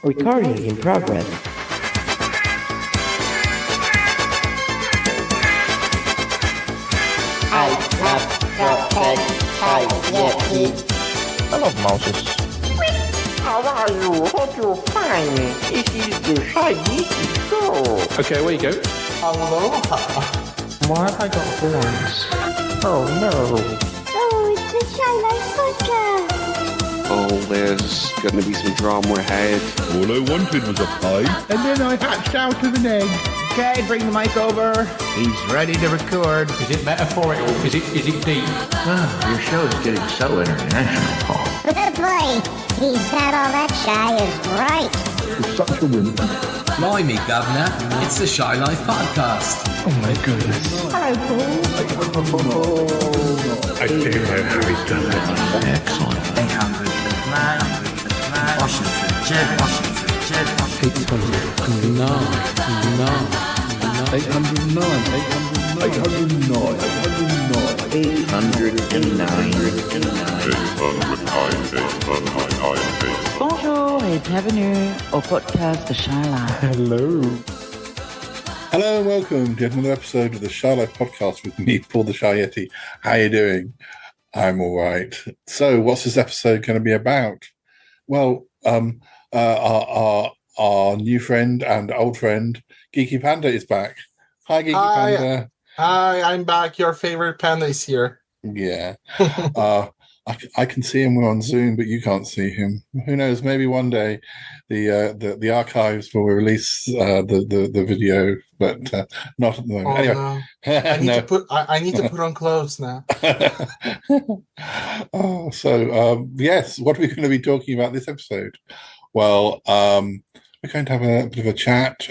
Recording in progress. I love chocolate pie, Yeti. I love mouses. How are you? Hope you're fine. This is the Shy Geeky Show. Okay, away you go. Aloha. Why have I got horns? Oh no. Oh, it's the Shy Life Podcast. Oh, there's going to be some drama ahead. All I wanted was a pie, and then I hatched out of an egg. Okay, bring the mic over. He's ready to record. Is it metaphorical? Is it deep? Oh, your show is getting so international, Paul. Boy, he's not all that shy is right. It's such a wimp. Blimey, Governor, it's the Shy Life Podcast. Oh my goodness. Hello, Paul. I do know how he's done it. Excellent. 809, Washington, Jed, Washington, Jed, Washington. 809. Bonjour et bienvenue au podcast de Shy Life. Hello and welcome to another episode of the Shy Life Podcast with me, Paul the Shy Yeti. How you doing? I'm all right. So what's this episode going to be about? Well, our new friend and old friend, Geeky Panda, is back. Hi, Geeky Panda. Hi, I'm back. Your favorite panda is here. Yeah. I can see him on Zoom, but you can't see him. Who knows? Maybe one day the archives will release the video, but not at the moment. Oh, anyway, no. I need to put on clothes now. Yes, what are we going to be talking about this episode? Well, we're going to have a bit of a chat.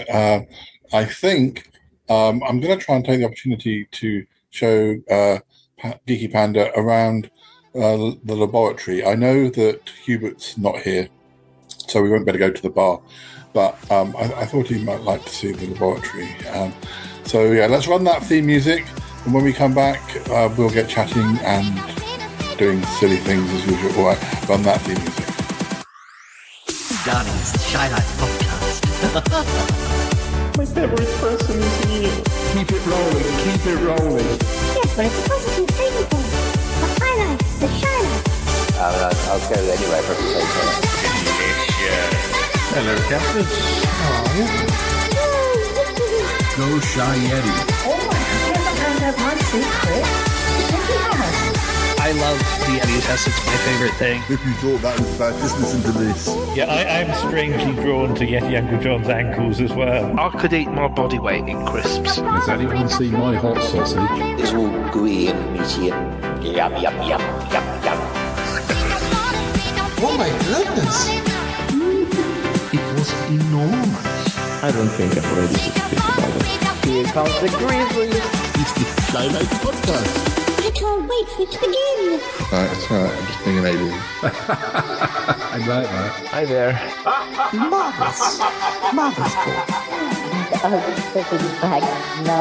I think I'm going to try and take the opportunity to show Geeky Panda around the laboratory. I know that Hubert's not here, so we won't better go to the bar, but I thought he might like to see the laboratory. So yeah, let's run that theme music, and when we come back, we'll get chatting and doing silly things as usual. All right, run that theme music. Darling, it's the Shy Life Podcast. My favorite person is you. Keep it rolling. Yes, but it's a positive thing, Paul. The High Life, the Shy Life. I'll go anyway for a Hello, Captain. Go Shy Yeti. Oh, I never found out my secret. Yes, he has. I love the Yeti test. It's my favorite thing. If you thought that was bad, just listen to this. Yeah, I'm strangely drawn to Yeti Uncle John's ankles as well. I could eat my body weight in crisps. Has anyone seen my hot sausage? It's all gooey and meaty and yum. Oh my goodness. It was enormous. I don't think I'm ready to speak about it. Here comes the grizzlies. It's the Shy Life Podcast. I can't wait for it to begin. Alright, it's alright, I'm just being an alien. I like that. Hi there. Marvelous, Paul. Oh, taking back no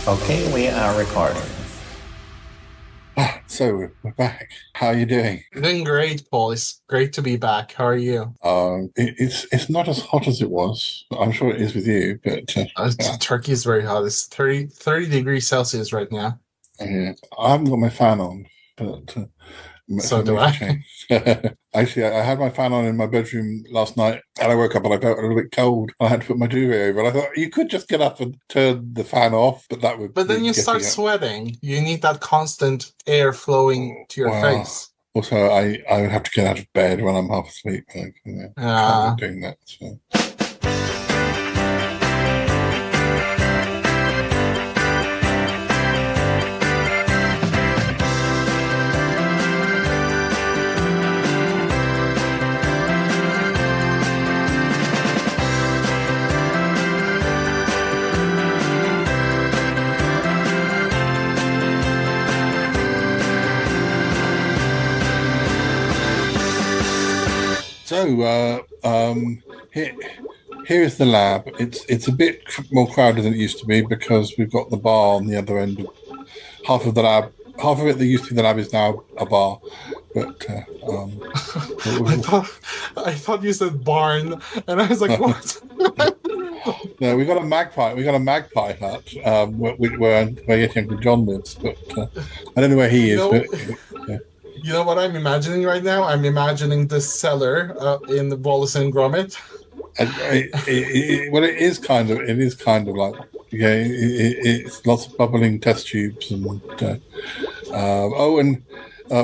Okay, we are recording. So we're back. How are you doing? Doing great, Paul. It's great to be back. How are you? It's not as hot as it was. I'm sure it is with you, but Turkey is very hot. It's 30 degrees Celsius right now. Yeah, I haven't got my fan on, but so do I. Actually, I had my fan on in my bedroom last night, and I woke up and I felt a little bit cold. I had to put my duvet over. And I thought you could just get up and turn the fan off, but that would. But then you start sweating. You need that constant air flowing to your face. Also, I would have to get out of bed when I'm half asleep. Like, can't be doing that. So. So, here's the lab. It's a bit more crowded than it used to be because we've got the bar on the other end. Half of the lab, half of it that used to be the lab is now a bar. But I thought you said barn, and I was like, what? No, we got a magpie. We got a magpie hut where Yeti Uncle John lives, but I don't know where he is. Yeah. You know what I'm imagining right now? I'm imagining the cellar in the Wallace and Gromit. Well, it is kind of like it's lots of bubbling test tubes and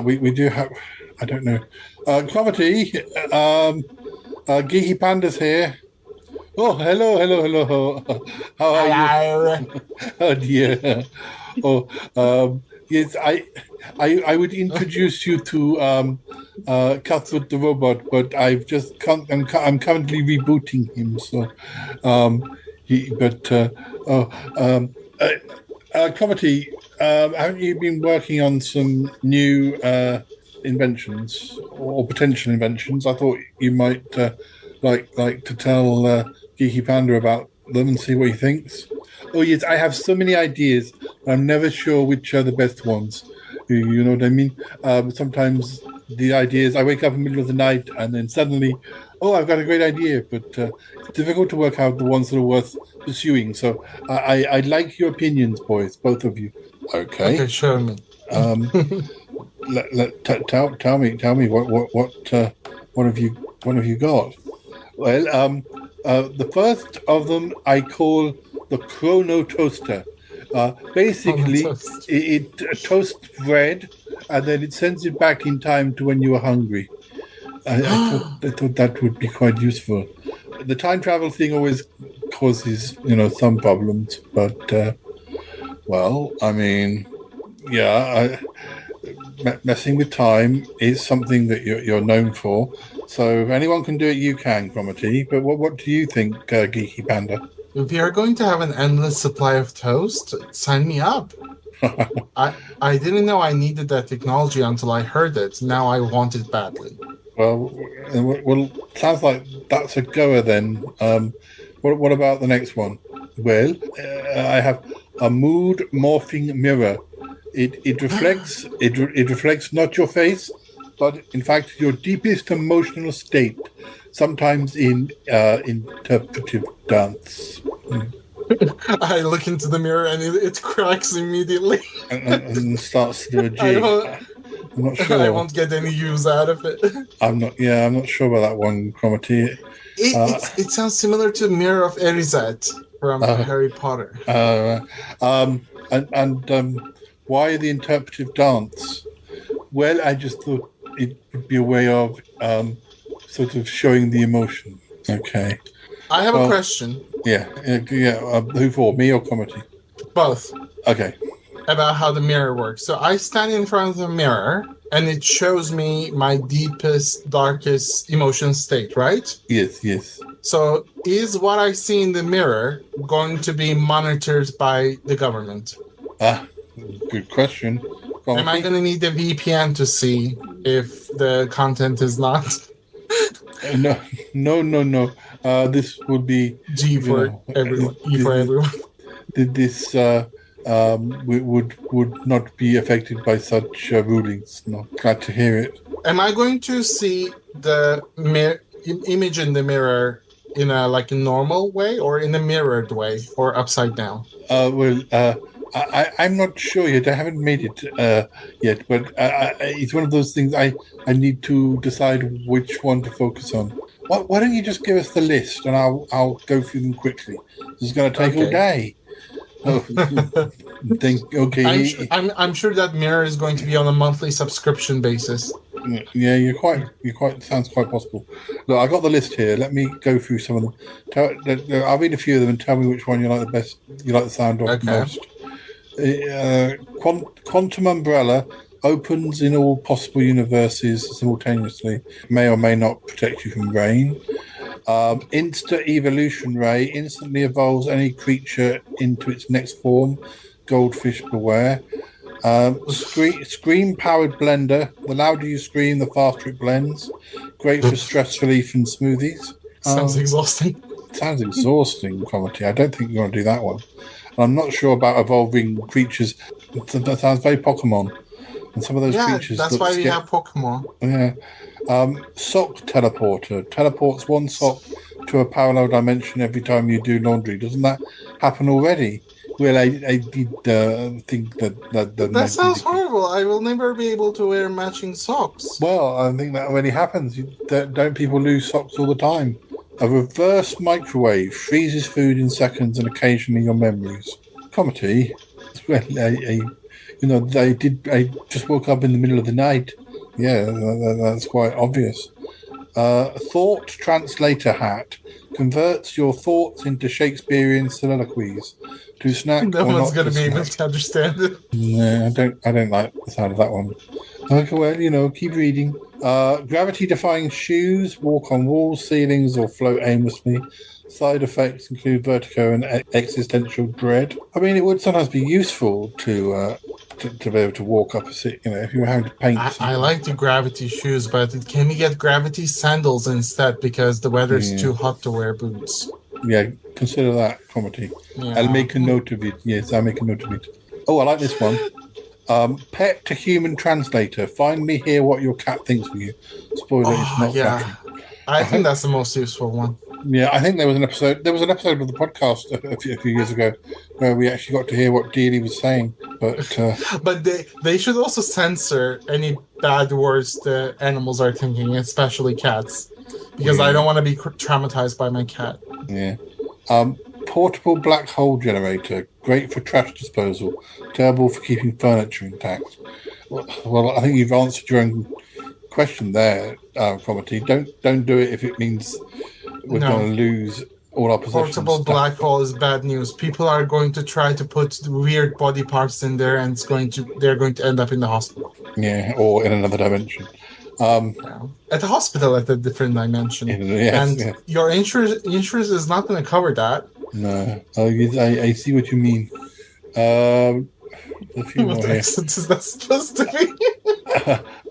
we do have, I don't know, Comedy, Geeky Panda's here. Oh, hello. How are you? Oh dear. Oh, yes, I would introduce you to Cuthbert the robot, but I'm currently rebooting him. So, Comedy, haven't you been working on some new inventions or potential inventions? I thought you might like to tell Geeky Panda about them and see what he thinks. Oh yes, I have so many ideas, but I'm never sure which are the best ones. You know what I mean? Sometimes the ideas, I wake up in the middle of the night and then suddenly, oh, I've got a great idea, but it's difficult to work out the ones that are worth pursuing. So I'd like your opinions, boys, both of you. Okay, show me. Tell me what have you got? Well, the first of them I call the Chrono Toaster. Basically, it toasts bread and then it sends it back in time to when you were hungry. I thought that would be quite useful. The time travel thing always causes, some problems, but well, I mean, yeah, messing with time is something that you're known for. So if anyone can do it, you can, Gromity. But what do you think, Geeky Panda? If you're going to have an endless supply of toast, sign me up. I didn't know I needed that technology until I heard it. Now I want it badly. Well, sounds like that's a goer then. What about the next one? Well, I have a mood morphing mirror. It reflects not your face, but in fact your deepest emotional state, sometimes in interpretive dance. I look into the mirror and it cracks immediately. and starts to do a jig. I'm not sure. I won't get any use out of it. I'm not sure about that one, Gromity. It sounds similar to Mirror of Erised from Harry Potter. Why the interpretive dance? Well, I just thought it would be a way of sort of showing the emotion. Okay. I have a question. Yeah. Who for, me or Comedy? Both. Okay. About how the mirror works. So I stand in front of the mirror, and it shows me my deepest, darkest emotion state, right? Yes. So is what I see in the mirror going to be monitored by the government? Good question. Am I going to need the VPN to see if the content is not? No. This would be G for everyone. E for everyone. This would not be affected by such rulings. No, glad to hear it. Am I going to see the image in the mirror in a normal way, or in a mirrored way, or upside down? I'm not sure yet. I haven't made it yet, but it's one of those things I need to decide which one to focus on. Why don't you just give us the list and I'll go through them quickly? This is going to take all day. Okay. I'm sure that mirror is going to be on a monthly subscription basis. Yeah, you're quite sounds quite possible. Look, I got the list here. Let me go through some of them. I'll read a few of them and tell me which one you like the best. You like the sound of most. Quantum umbrella opens in all possible universes simultaneously. May or may not protect you from rain. Insta evolution ray instantly evolves any creature into its next form. Goldfish beware. Scream-powered blender. The louder you scream, the faster it blends. Great for stress relief and smoothies. Sounds exhausting. Sounds exhausting, Comedy. I don't think you want to do that one. And I'm not sure about evolving creatures. That sounds very Pokemon. And some of those creatures. That's why we have Pokemon. Yeah. Sock teleporter. Teleports one sock to a parallel dimension every time you do laundry. Doesn't that happen already? Well, I did think that sounds horrible. I will never be able to wear matching socks. Well, I think that already happens. Don't people lose socks all the time? A reverse microwave freezes food in seconds and occasionally your memories. Comedy. Well, I just woke up in the middle of the night. Yeah, that's quite obvious. Thought translator hat converts your thoughts into Shakespearean soliloquies. To snack. No one's going to be able to understand it. No, I don't like the sound of that one. Okay, well, keep reading. Gravity-defying shoes, walk on walls, ceilings, or float aimlessly. Side effects include vertigo and existential dread. I mean, it would sometimes be useful to be able to walk up a seat. If you were having to paint. I like the gravity shoes, but can we get gravity sandals instead? Because the weather is too hot to wear boots. Yeah, consider that, Comedy. Yeah. I'll make a note of it. Yes, I'll make a note of it. Oh, I like this one. Pet to human translator. Finally hear what your cat thinks of you. Spoiler, it's not factory. I think that's the most useful one. Yeah, I think there was an episode of the podcast a few years ago where we actually got to hear what Dealey was saying. But they should also censor any bad words the animals are thinking, especially cats. Because I don't want to be traumatized by my cat. Yeah. Portable black hole generator. Great for trash disposal. Terrible for keeping furniture intact. Well, I think you've answered your own question there, Comedy. Don't do it if it means we're going to lose all our possessions. Portable black hole is bad news. People are going to try to put weird body parts in there, and they're going to end up in the hospital. Yeah, or in another dimension. At the hospital, at a different dimension. Your insurance is not going to cover that. No. I see what you mean. A few more here. Is that supposed to be?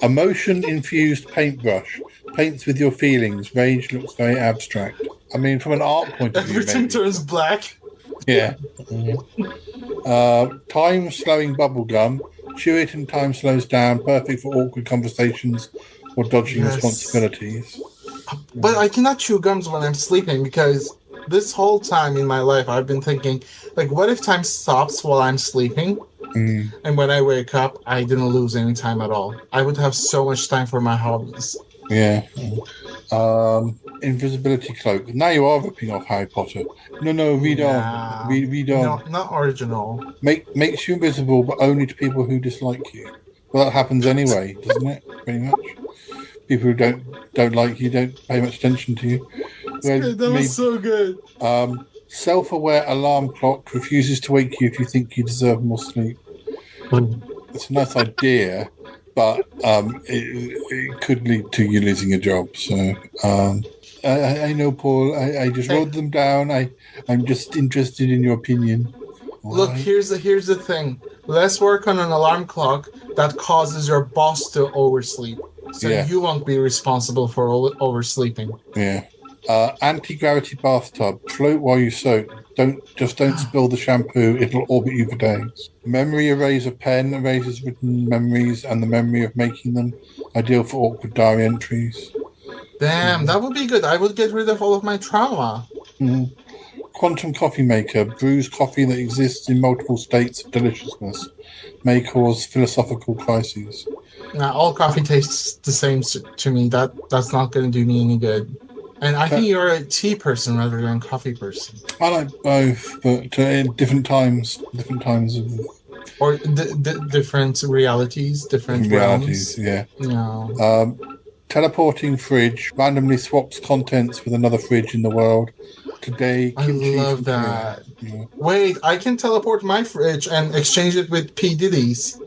Emotion-infused paintbrush. Paints with your feelings. Rage looks very abstract. I mean, from an art point of view, everything turns black. Yeah. Time-slowing bubble gum. Chew it and time slows down. Perfect for awkward conversations or dodging responsibilities. But I cannot chew gums when I'm sleeping because this whole time in my life I've been thinking, what if time stops while I'm sleeping? And when I wake up, I didn't lose any time at all. I would have so much time for my hobbies. Yeah. Invisibility cloak. Now you are ripping off Harry Potter. No, read on. Read on. No, not original. Makes you invisible, but only to people who dislike you. Well, that happens anyway, doesn't it? Pretty much. People who don't like you don't pay much attention to you. That was so good. Self-aware alarm clock refuses to wake you if you think you deserve more sleep. It's a nice idea, but it could lead to you losing your job. So I know, Paul. I just wrote them down. I'm just interested in your opinion. Look, here's the thing. Let's work on an alarm clock that causes your boss to oversleep. So you won't be responsible for oversleeping. Yeah. Anti-gravity bathtub. Float while you soak. Don't spill the shampoo. It'll orbit you for days. Memory eraser pen erases written memories and the memory of making them. Ideal for awkward diary entries. Damn, that would be good. I would get rid of all of my trauma. Quantum coffee maker. Brews coffee that exists in multiple states of deliciousness. May cause philosophical crises. Now, all coffee tastes the same to me. That's not going to do me any good. And I think you're a tea person rather than a coffee person. I like both, but in different times of... Or different realities, different realms. Yeah. No. Teleporting fridge randomly swaps contents with another fridge in the world. Today, I love that. Yeah. Wait, I can teleport my fridge and exchange it with P. Diddy's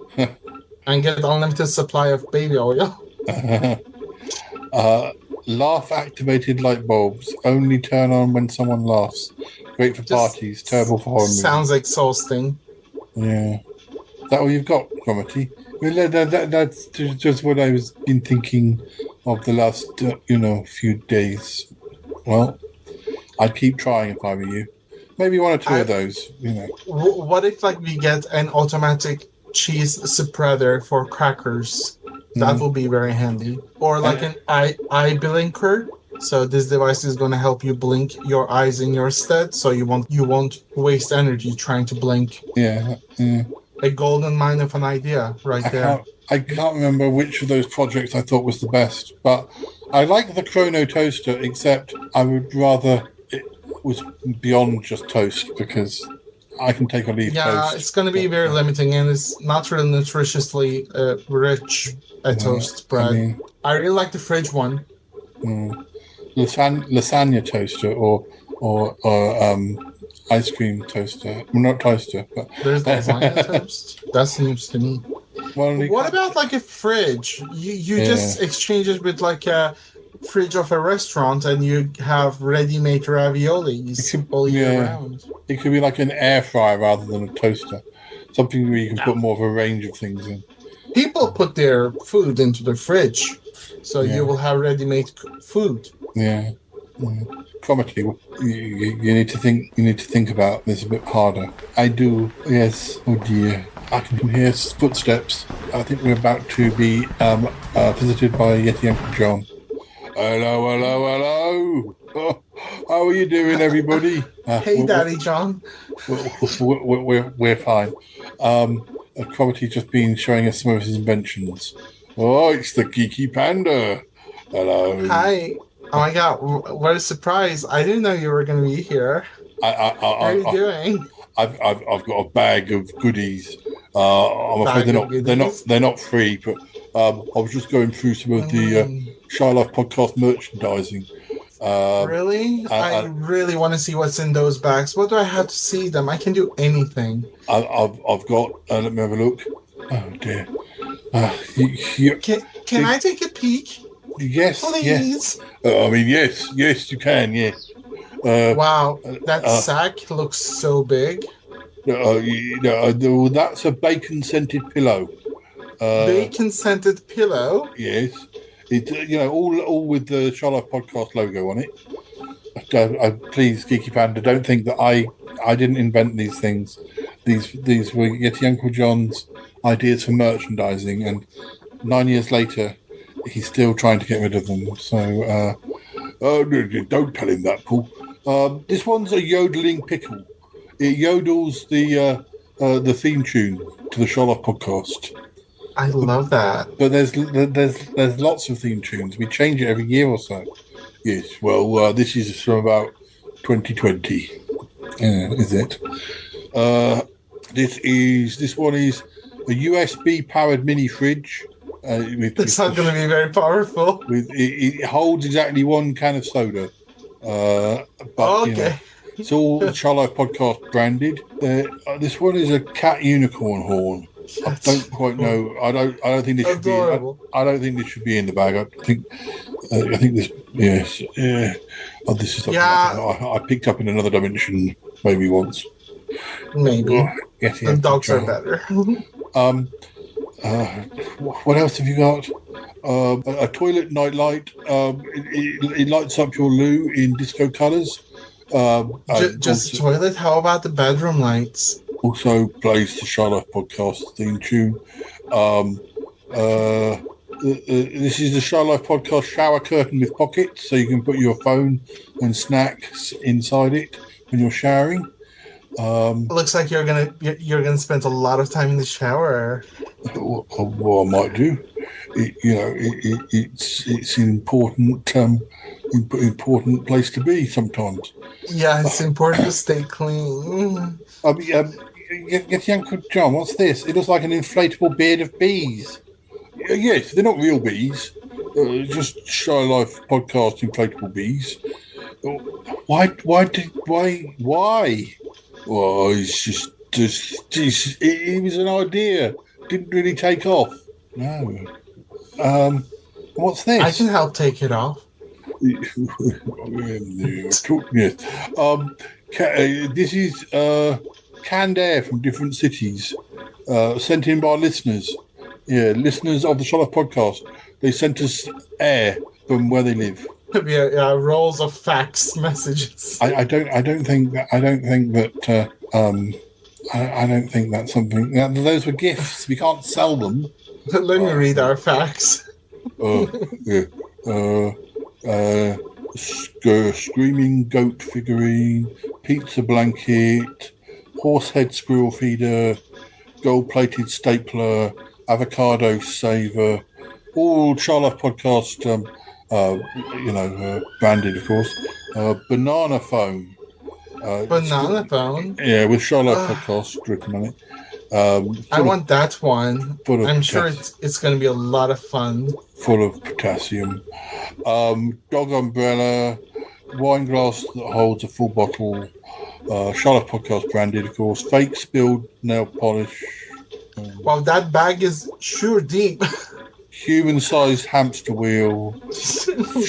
and get unlimited supply of baby oil. Laugh-activated light bulbs only turn on when someone laughs. Great for parties, terrible for horror movies. Sounds exhausting. Yeah. that all you've got, Cromitty? Well, that's just what I was been thinking of the last, few days. Well, I'd keep trying if I were you. Maybe one or two of those, What if we get an automatic cheese spreader for crackers? That will be very handy. Or an eye blinker. So this device is going to help you blink your eyes in your stead, so you won't waste energy trying to blink. Yeah. A golden mine of an idea there. I can't remember which of those projects I thought was the best, but I like the Chrono Toaster, except I would rather it was beyond just toast, because I can take or leave toast. Yeah, it's going to be very limiting, and it's not really nutritiously rich toast bread. I really like the fridge one. Lasagna toaster or ice cream toaster. Well, not toaster, but there's lasagna toast. That's news to me. Well, what about a fridge? You just exchange it with a fridge of a restaurant, and you have ready-made raviolis all year round. It could be an air fryer rather than a toaster. Something where you can put more of a range of things in. People put their food into the fridge, so you will have ready-made food. Yeah. Cromitty, you need to think. You need to think about this a bit harder. I do. Yes. Oh dear. I can hear footsteps. I think we're about to be visited by Yeti Uncle John. Hello. Oh, how are you doing, everybody? Hey, Daddy John. We're fine. Cromitty's just been showing us some of his inventions. Oh, it's the Geeky Panda. Hello. Hi. Oh my God! What a surprise! I didn't know you were going to be here. How are you doing? I've got a bag of goodies. I'm afraid they're not free, but I was just going through some of the Shy Life podcast merchandising. Really? I really want to see what's in those bags. What do I have to see them? I can do anything. I've got. Let me have a look. Oh dear. Can I take a peek? Yes, please. Yes. Yes, you can. Yes. Wow, that sack looks so big. That's a bacon-scented pillow. Bacon-scented pillow. Yes, it's all with the Shy Life podcast logo on it. Please, Geeky Panda, don't think that I didn't invent these things. These were Yeti Uncle John's ideas for merchandising, and 9 years later, he's still trying to get rid of them. So, don't tell him that, Paul. This one's a yodeling pickle. It yodels the theme tune to the Shy Life podcast. I love that. But there's lots of theme tunes. We change it every year or so. Yes. Well, this is from about 2020. Is it? This one is a USB powered mini fridge. It's not going to be very powerful. It holds exactly one can of soda. But okay. It's all Shy Life podcast branded. This one is a cat unicorn horn. I don't quite know. I don't think this should be. I don't think this should be in the bag. I think this. Yes. Yeah. Oh, this is something I picked up in another dimension maybe once. Maybe. The dogs are better. What else have you got? A toilet night light. It lights up your loo in disco colours. Just a toilet? How about the bedroom lights? Also plays the Shy Life podcast theme tune. This is the Shy Life podcast shower curtain with pockets, so you can put your phone and snacks inside it when you're showering. Looks like you're gonna spend a lot of time in the shower. Well, I might do. It's an important place to be sometimes. Yeah, it's important to stay clean. Yeti Uncle John, what's this? It looks like an inflatable beard of bees. Yes, they're not real bees. Just Shy Life podcast inflatable bees. Why? Well, it's just it was an idea. Didn't really take off. No. What's this? I can help take it off. Yes. This is canned air from different cities. sent in by listeners. Yeah, listeners of the Shot Life podcast. They sent us air from where they live. Yeah, rolls of fax messages. I don't think that's something. Those were gifts. We can't sell them. Let me read our facts. Screaming goat figurine, pizza blanket, horsehead squirrel feeder, gold-plated stapler, avocado saver, all Charlotte podcast, branded, of course. Banana phone. Banana phone? Yeah, with Charlotte podcast written on it. I want that one. I'm sure it's going to be a lot of fun. Full of potassium. Dog umbrella, wine glass that holds a full bottle. Charlotte podcast branded, of course. Fake spilled nail polish. Wow, that bag is sure deep. Human-sized hamster wheel.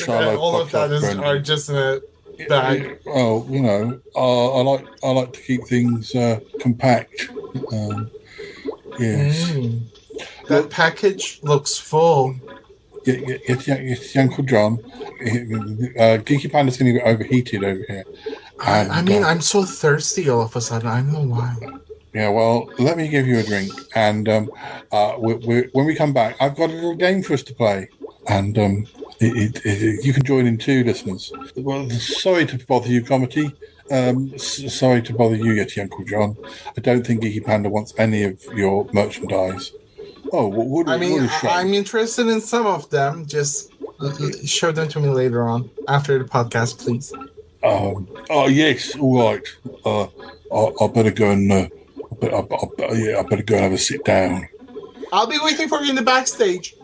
All of that are just in a bag. Well, I like to keep things compact. Yes. That package looks full. Yes, Uncle John. Geeky Panda's going to get overheated over here. And, I'm so thirsty all of a sudden. I don't know why. Yeah, well, let me give you a drink. And when we come back, I've got a little game for us to play. And you can join in too, listeners. Well, sorry to bother you, Comedy. Sorry to bother you, Yeti Uncle John. I don't think Geeky Panda wants any of your merchandise. Oh, I'm interested in some of them. Just show them to me later on, after the podcast, please. Yes, all right. I better go and I better go and have a sit down. I'll be waiting for you in the backstage.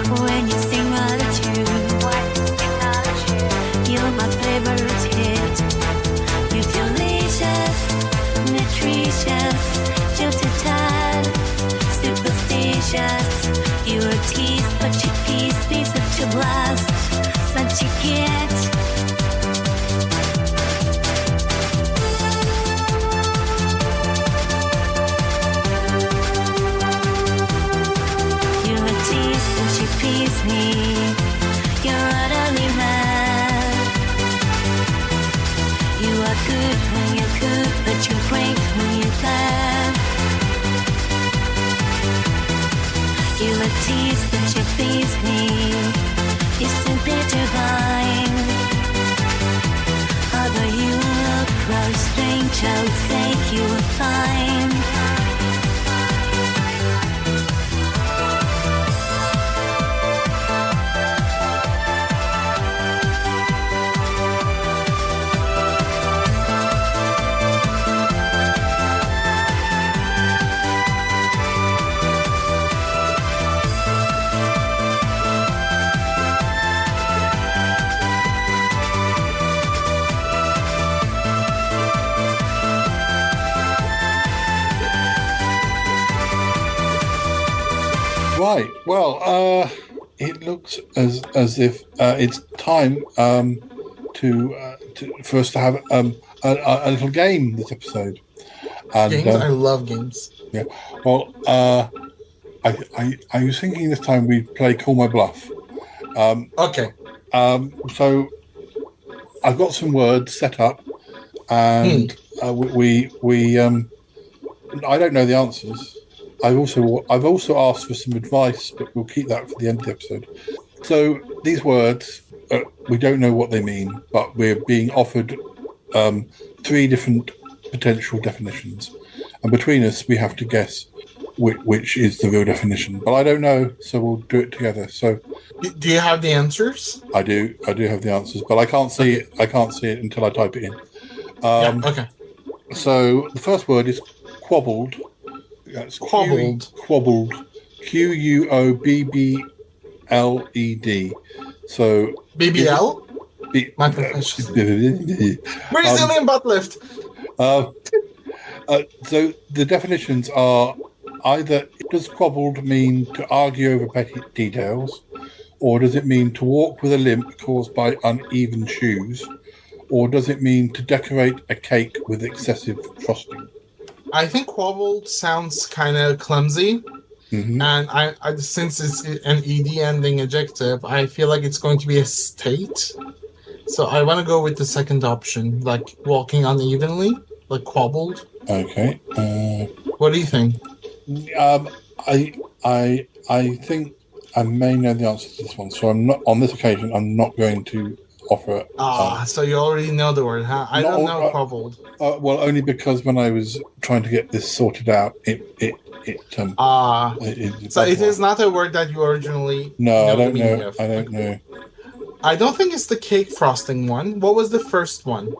When you sing attitude, you're my favorite. just. You were teased, but you teased me such a blast. Such you get. You were teased, but you pleased me. You're utterly mad. You are good when you're good, but you break when you're bad. You were teased, but you pleased me. You're simply divine. Although you look rather strange, I would think you were fine. Right. Well, it looks as if it's time for us to have a little game this episode. And, games? I love games. Yeah. Well, I was thinking this time we'd play Call My Bluff. Okay. So I've got some words set up, and we I don't know the answers. I've also asked for some advice, but we'll keep that for the end of the episode. So these words, we don't know what they mean, but we're being offered 3 different potential definitions, and between us we have to guess which is the real definition. But I don't know, so we'll do it together. So, do you have the answers? I do have the answers, but I can't see it. I can't see it until I type it in. Okay. So the first word is quabbled. That's quabbled. Quabbled. Quobbled. So BBL? My profession. Brazilian butt lift. So the definitions are either does quabbled mean to argue over petty details, or does it mean to walk with a limp caused by uneven shoes, or does it mean to decorate a cake with excessive frosting? I think quabbled sounds kind of clumsy, and I since it's an ed ending adjective, I feel like it's going to be a state. So I want to go with the second option, like walking unevenly, like quabbled. Okay. What do you think? I think I may know the answer to this one, so I'm not on this occasion. I'm not going to offer. So you already know the word, huh? I don't know quabbled. Well, only because when I was trying to get this sorted out, it so it is not a word that you originally. No, I don't know. I don't know. I don't think it's the cake frosting one. What was the first one?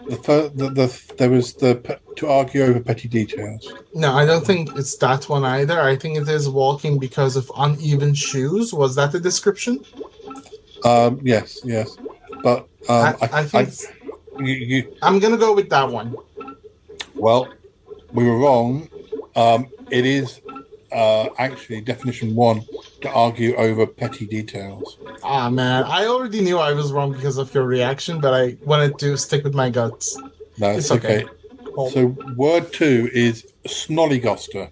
There was the to argue over petty details. No, I don't think it's that one either. I think it is walking because of uneven shoes. Was that the description? Yes. But I think I'm gonna go with that one. Well, we were wrong. It is actually definition 1 to argue over petty details. Man, I already knew I was wrong because of your reaction, but I wanted to stick with my guts. No, it's okay. So word 2 is snollygoster.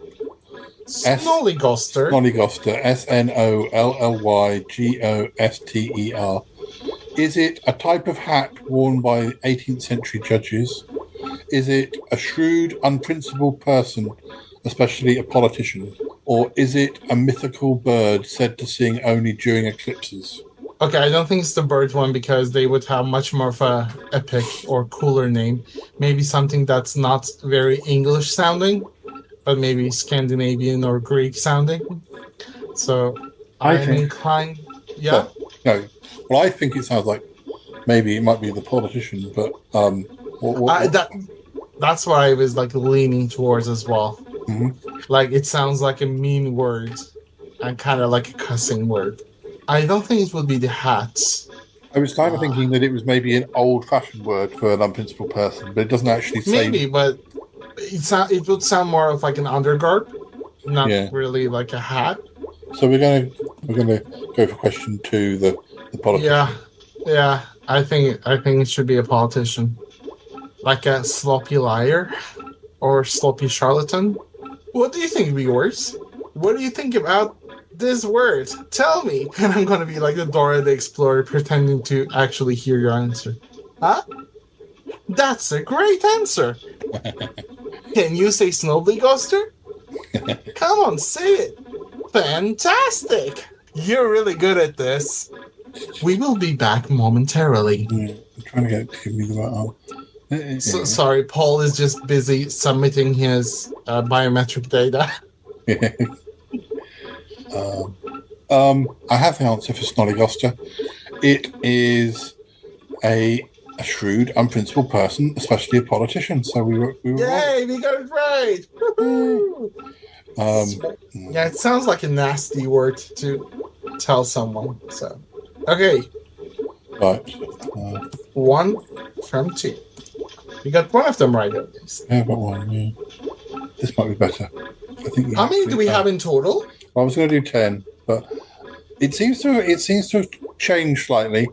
Snollygoster? Snollygoster. SNOLLYGOSTER. Is it a type of hat worn by 18th century judges? Is it a shrewd, unprincipled person, especially a politician? Or is it a mythical bird said to sing only during eclipses? Okay, I don't think it's the bird one because they would have much more of a epic or cooler name. Maybe something that's not very English sounding, but maybe Scandinavian or Greek sounding. So I'm inclined. Yeah. No. Well, I think it sounds like maybe it might be the politician, but that's what I was like leaning towards as well. Like it sounds like a mean word and kind of like a cussing word. I don't think it would be the hats. I was kind of thinking that it was maybe an old-fashioned word for an unprincipled person, but it doesn't actually say. Maybe, but it would sound more of like an undergarb. not really like a hat. So we're gonna go for question 2. The politician. Yeah. I think it should be a politician, like a sloppy liar or sloppy charlatan. What do you think, viewers? What do you think about this word? Tell me, and I'm gonna be like the Dora the Explorer, pretending to actually hear your answer. Huh? That's a great answer. Can you say Snowbly Ghoster? Come on, say it. Fantastic. You're really good at this. We will be back momentarily. I'm trying to give me the right answer. So, sorry, Paul is just busy submitting his biometric data. I have the answer for Snollygoster. It is a shrewd, unprincipled person, especially a politician. So we were Yay, right. we got it right! Yeah, it sounds like a nasty word to tell someone. So, okay. Right. 1 from 2. You got one of them right, at least. Yeah, I got one. Yeah. This might be better. I think. How many do we have in total? I was going to do 10, but it seems to have changed slightly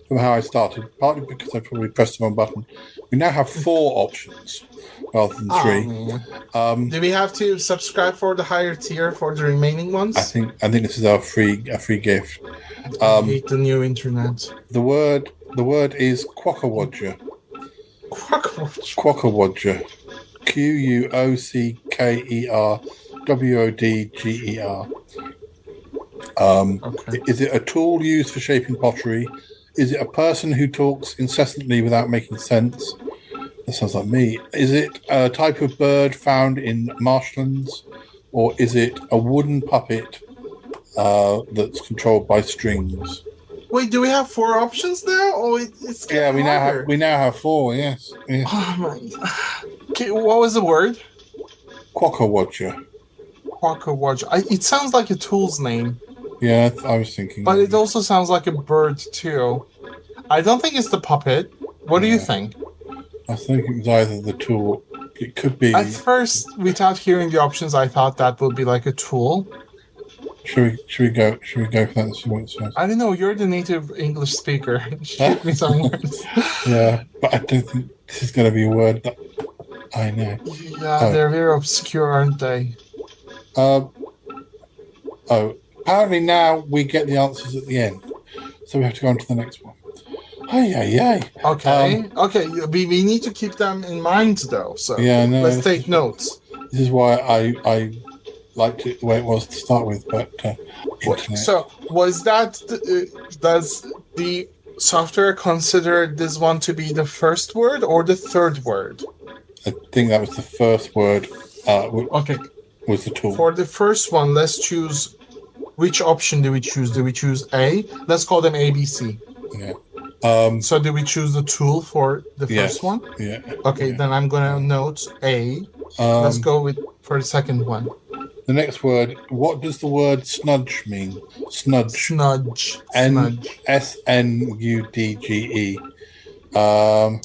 from how I started. Partly because I probably pressed the wrong button. We now have 4 options rather than 3. Do we have to subscribe for the higher tier for the remaining ones? I think this is our free gift. I hate the new internet. The word is Quackawodger. Quackawodger. QUOCKERWODGER. Is it a tool used for shaping pottery? Is it a person who talks incessantly without making sense? That sounds like me. Is it a type of bird found in marshlands? Or is it a wooden puppet that's controlled by strings? Wait, do we have 4 options now? Oh, it's we now have 4. Yes. Oh my! Okay, what was the word? Quackawodger. Quackawodger. It sounds like a tool's name. Yeah, I was thinking. But it also sounds like a bird too. I don't think it's the puppet. What do you think? I think it was either the tool. It could be. At first, without hearing the options, I thought that would be like a tool. Should we go for that and see what it says? I don't know. You're the native English speaker. Shoot me some words. Yeah, but I don't think this is going to be a word that I know. Yeah, they're very obscure, aren't they? Apparently now we get the answers at the end, so we have to go on to the next one. Hey. Okay. We need to keep them in mind, though. So let's take notes. This is why I liked it the way it was to start with, but so was that does the software consider this one to be the first word or the third word? I think that was the first word. Okay, was the tool. For the first one, let's choose. Which option do we choose? Do we choose A? Let's call them ABC. Yeah. So do we choose the tool for the first one? Yeah. Okay, then I'm gonna note A. Let's go for the second one. The next word. What does the word snudge mean? Snudge. SNUDGE.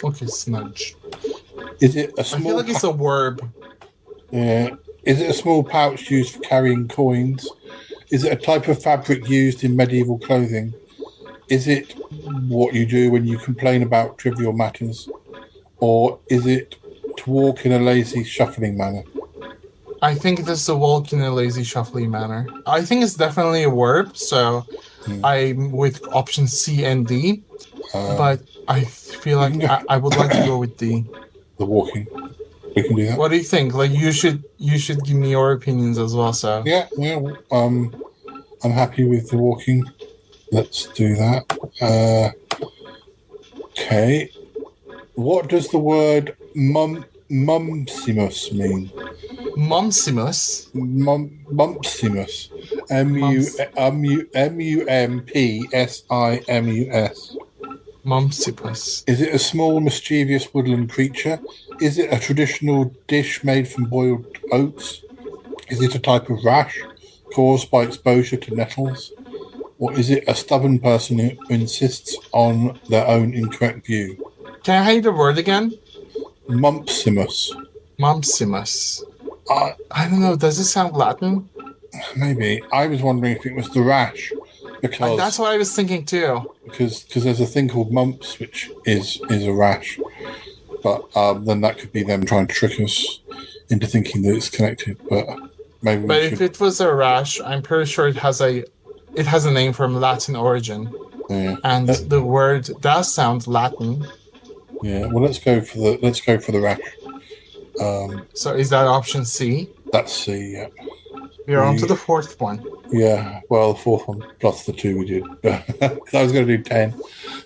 Okay, snudge. Is it a small? I feel like it's a verb. Yeah. Is it a small pouch used for carrying coins? Is it a type of fabric used in medieval clothing? Is it what you do when you complain about trivial matters? Or is it to walk in a lazy, shuffling manner? I think it is to walk in a lazy, shuffling manner. I think it's definitely a verb, so I'm with option C and D. But I feel like I would like to go with D. The walking. We can do that. What do you think? Like you should give me your opinions as well. So I'm happy with the walking. Let's do that. Okay. What does the word mumsimus mean? Mumsimus. Mumsimus. MUMPSIMUS. Mumsipus. Is it a small, mischievous woodland creature? Is it a traditional dish made from boiled oats? Is it a type of rash caused by exposure to nettles? Or is it a stubborn person who insists on their own incorrect view? Can I hear the word again? Mumsimus. Mumsimus. I don't know. Does it sound Latin? Maybe. I was wondering if it was the rash, because that's what I was thinking too. Because there's a thing called mumps, which is a rash, but then that could be them trying to trick us into thinking that it's connected. But maybe. But if it was a rash, I'm pretty sure it has a name from Latin origin. Yeah. And the word does sound Latin. Yeah. Well, let's go for the rash. So is that option C? That's C. Yeah. We're on to the fourth one. Yeah, well, the fourth one plus the 2 we did. I was going to do 10,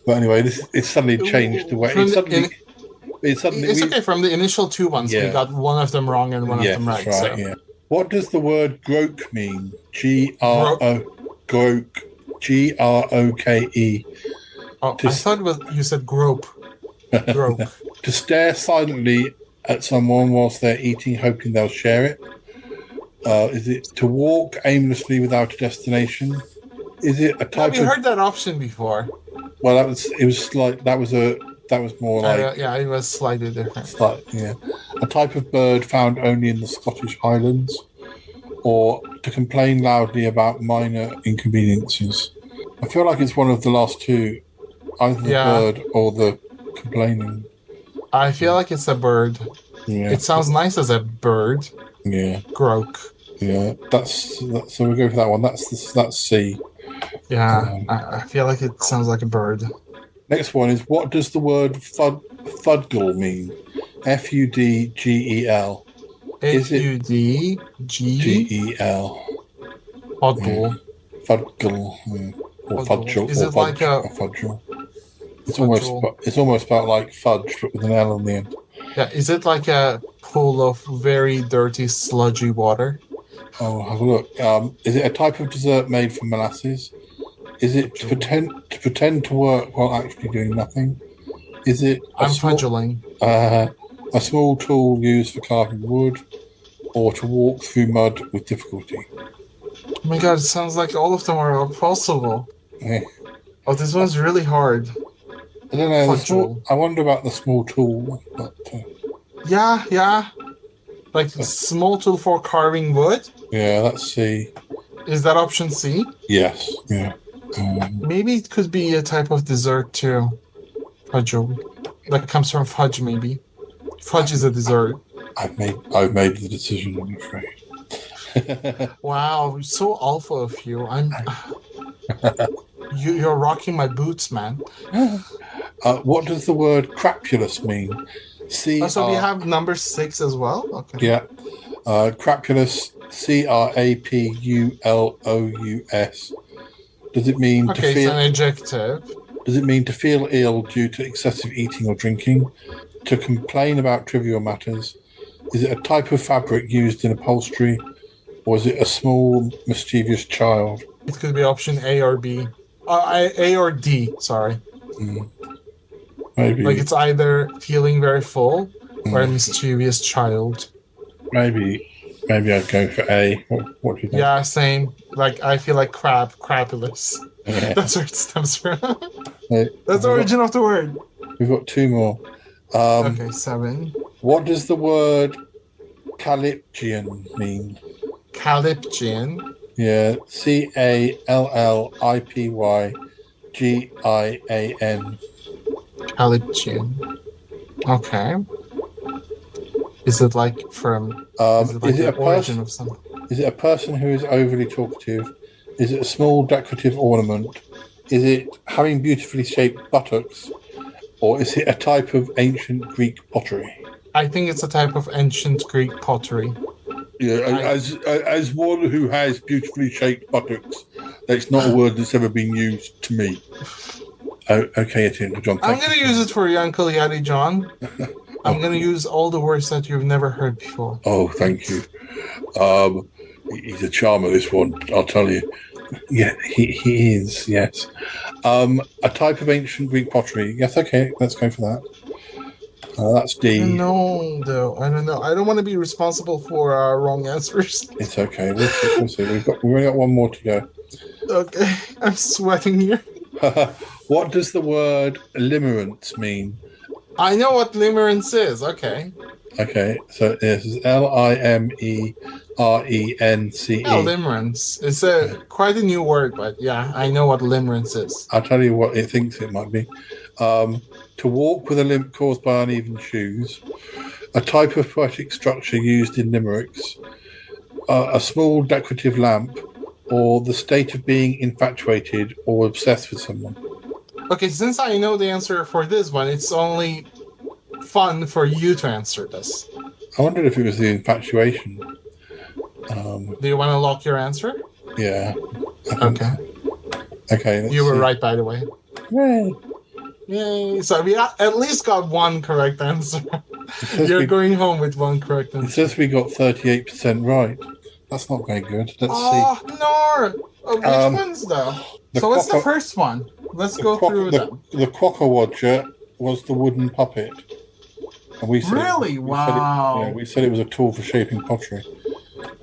but anyway, it's suddenly changed the way. It's okay. From the initial 2 ones, we got one of them wrong and one of them right. That's right. So. Yeah. What does the word groke mean? Groke. Groke. Oh, I thought you said grope. Grope. To stare silently at someone whilst they're eating, hoping they'll share it. Is it to walk aimlessly without a destination? Is it a type of... Have you heard that option before? Well, that was more like... yeah, it was slightly different. A type of bird found only in the Scottish Highlands, or to complain loudly about minor inconveniences. I feel like it's one of the last 2, either the bird or the complaining. I feel like it's a bird. Yeah. It sounds nice as a bird. Yeah. Groke. Yeah, so we'll go for that one. That's C. Yeah, I feel like it sounds like a bird. Next one is, what does the word fudgel mean? F-U-D-G-E-L. F-U-D-G-E-L. Fudgel. Fudgel. Yeah. Or fudgel. Is it like a fudgel? It's almost about like fudge, but with an L on the end. Yeah, is it like a pool of very dirty, sludgy water? Oh, have a look. Is it a type of dessert made from molasses? Is it to pretend to work while actually doing nothing? Is it? I'm fudgeling. A small tool used for carving wood, or to walk through mud with difficulty. Oh my god! It sounds like all of them are possible. Yeah. Oh, this one's really hard. I don't know. I wonder about the small tool. But, yeah. Like small tool for carving wood? Yeah, that's C. Is that option C? Yes. Yeah. Maybe it could be a type of dessert too. Fudgel. That comes from fudge, maybe. Fudge is a dessert. I've made the decision, I'm afraid. Wow, so alpha of you. You're rocking my boots, man. What does the word crapulous mean? So we have number 6 as well? Okay. Yeah. Crapulous, C-R-A-P-U-L-O-U-S. Does it mean to feel... Okay, it's an adjective. Does it mean to feel ill due to excessive eating or drinking? To complain about trivial matters? Is it a type of fabric used in upholstery? Or is it a small, mischievous child? It could be option A or B. A or D, sorry. Maybe. Like it's either feeling very full or a mischievous child. Maybe I'd go for A. What do you think? Yeah, same. Like I feel like crapulous. Yeah. That's where it stems from. That's the origin of the word. We've got 2 more. Okay, 7. What does the word Calypgian mean? Calypgian? Yeah, Calypgygian. Calypgian. Okay. Is it like from? Is it origin of something? Is it a person who is overly talkative? Is it a small decorative ornament? Is it having beautifully shaped buttocks? Or is it a type of ancient Greek pottery? I think it's a type of ancient Greek pottery. Yeah, as one who has beautifully shaped buttocks, that's not a word that's ever been used to me. Oh, okay, Yeti and John. I'm going to use it for you, Uncle Yeti John. I'm going to use all the words that you've never heard before. Oh, thank you. He's a charmer, this one, I'll tell you. Yeah, he is, yes. A type of ancient Greek pottery. Yes, okay, let's go for that. That's D. I don't know. I don't want to be responsible for wrong answers. It's okay. We'll see. We've only got 1 more to go. Okay, I'm sweating here. What does the word limerence mean? I know what limerence is. Okay. Okay, so this is Limerence. Yeah, limerence. It's quite a new word, but yeah, I know what limerence is. I'll tell you what it thinks it might be. To walk with a limp caused by uneven shoes, a type of poetic structure used in limericks, a small decorative lamp, or the state of being infatuated or obsessed with someone. Okay, since I know the answer for this one, it's only fun for you to answer this. I wondered if it was the infatuation. Do you want to lock your answer? Yeah. Okay. Okay. You were right, by the way. Yay. Yay. So we at least got one correct answer. You're going home with one correct answer. It says we got 38% right. That's not very good. Let's see. No! Which ones, though? So what's the first one? Let's go through them. The Quokka Watcher was the wooden puppet. And we said really? Wow. We said it was a tool for shaping pottery.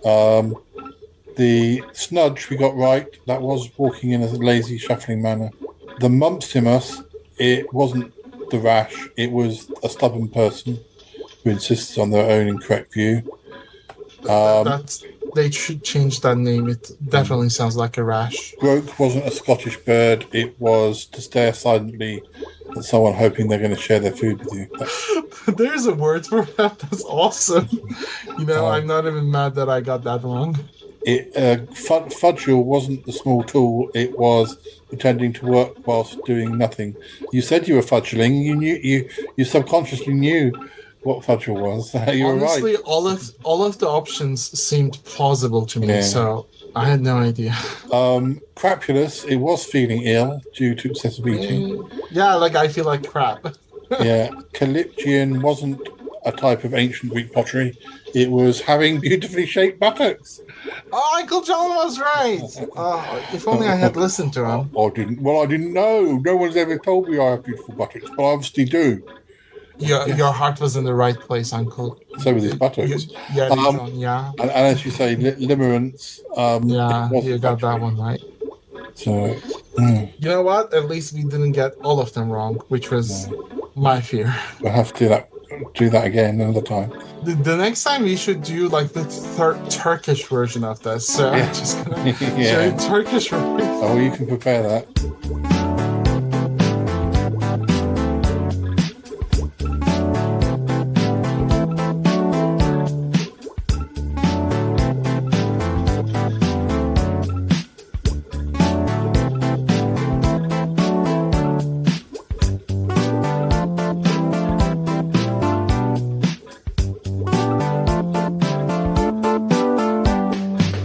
The Snudge we got right. That was walking in a lazy, shuffling manner. The Mumpsimus, it wasn't the rash. It was a stubborn person who insists on their own incorrect view. They should change that name. It definitely sounds like a rash. Groke wasn't a Scottish bird. It was to stare silently at someone hoping they're going to share their food with you. There's a word for that. That's awesome. I'm not even mad that I got that wrong. Fudgel wasn't the small tool. It was pretending to work whilst doing nothing. You said you were fudgeling. You knew. You subconsciously knew what Fudgel was. You were right. Honestly, all of the options seemed plausible to me, so I had no idea. Crapulous, it was feeling ill due to excessive eating. Yeah, I feel like crap. Yeah, Calyptian wasn't a type of ancient Greek pottery. It was having beautifully shaped buttocks. Oh, Uncle John was right. If only I had listened to him. I didn't. Well, I didn't know. No one's ever told me I have beautiful buttocks, but I obviously do. Your heart was in the right place, Uncle. So with his buttocks. John, yeah. And as you say, limerence. You got that one right. So, You know what? At least we didn't get all of them wrong, which was my fear. We'll have to do that again another time. The next time we should do the Turkish version of this. So I'm just gonna show you Turkish version. Oh, well, you can prepare that.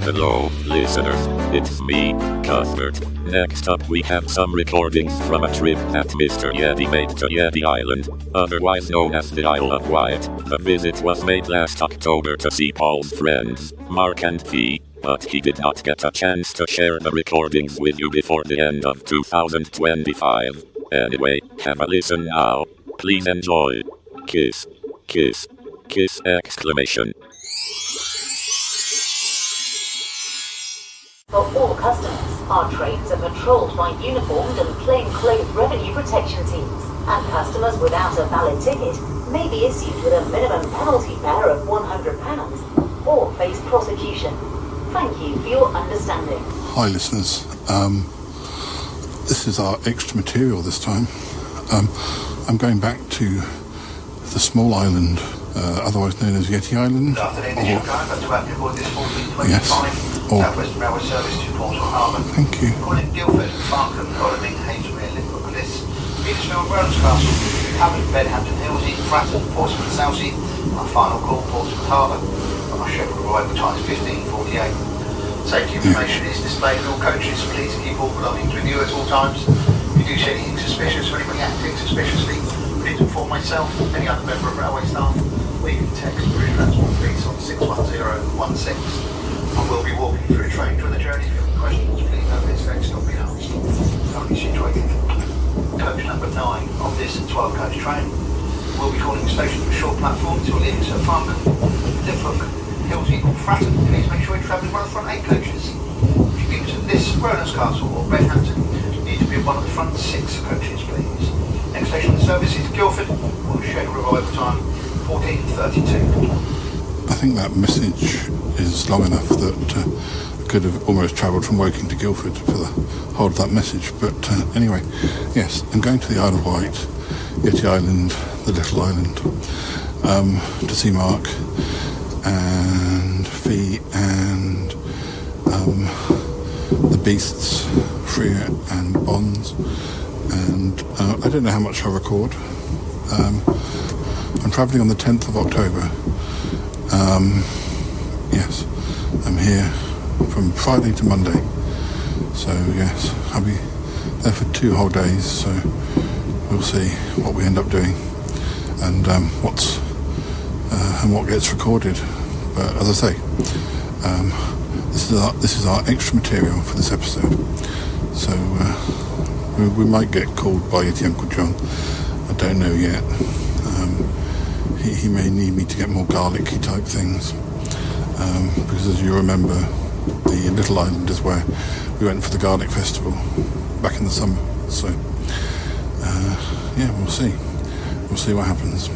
Hello, listeners. It's me, Cuthbert. Next up we have some recordings from a trip that Mr. Yeti made to Yeti Island, otherwise known as the Isle of Wight. The visit was made last October to see Paul's friends, Mark and P, but he did not get a chance to share the recordings with you before the end of 2025. Anyway, have a listen now. Please enjoy. Kiss. Kiss. Kiss! Exclamation. For all customers, our trains are patrolled by uniformed and plainclothes revenue protection teams, and customers without a valid ticket may be issued with a minimum penalty fare of £100 or face prosecution. Thank you for your understanding. Hi listeners, this is our extra material this time. I'm going back to the small island, otherwise known as Yeti Island. Southwest Railway Service to Portsmouth Harbour. Thank you. Calling Guildford, Farnham, Godalming, Hainsbury, Liverpool Bliss, Petersfield, Rolands Castle, Havant, Bedhampton, Hillsey, Fratton, Portsmouth, Southsea. Our final call, Portsmouth Harbour. Our scheduled arrival time is 15:48. Safety information is displayed on all coaches. Please keep all belongings with you at all times. If you do see anything suspicious or anybody acting suspiciously, please inform myself, any other member of railway staff, or you can text British Transport Police on 61016. I will be walking through a train during the journey. If you have any questions, please don't hesitate to stop me and ask. Currently situated coach number 9 of this 12-coach train. We'll be calling stations for short platforms to leave us at Farnham, Liverpool, Hillsey or Fratton. Please make sure you're travelling one of the front 8 coaches. If you leave us at this, Rolands Castle or Bedhampton, you need to be at one of the front 6 coaches, please. Next station on the service is Guildford, or scheduled arrival time 1432. I think that message is long enough that I could have almost travelled from Woking to Guildford for the whole of that message. But anyway, yes, I'm going to the Isle of Wight, Yeti Island, the little island, to see Mark and Fee and the beasts, Freya and Bonds. And I don't know how much I'll record. I'm travelling on the 10th of October. Yes, I'm here from Friday to Monday. So yes, I'll be there for 2 whole days. So we'll see what we end up doing and what gets recorded. But as I say, this is our extra material for this episode. So we might get called by Yeti Uncle John. I don't know yet. He may need me to get more garlicky type things, because as you remember, the little island is where we went for the garlic festival back in the summer. So yeah, we'll see what happens.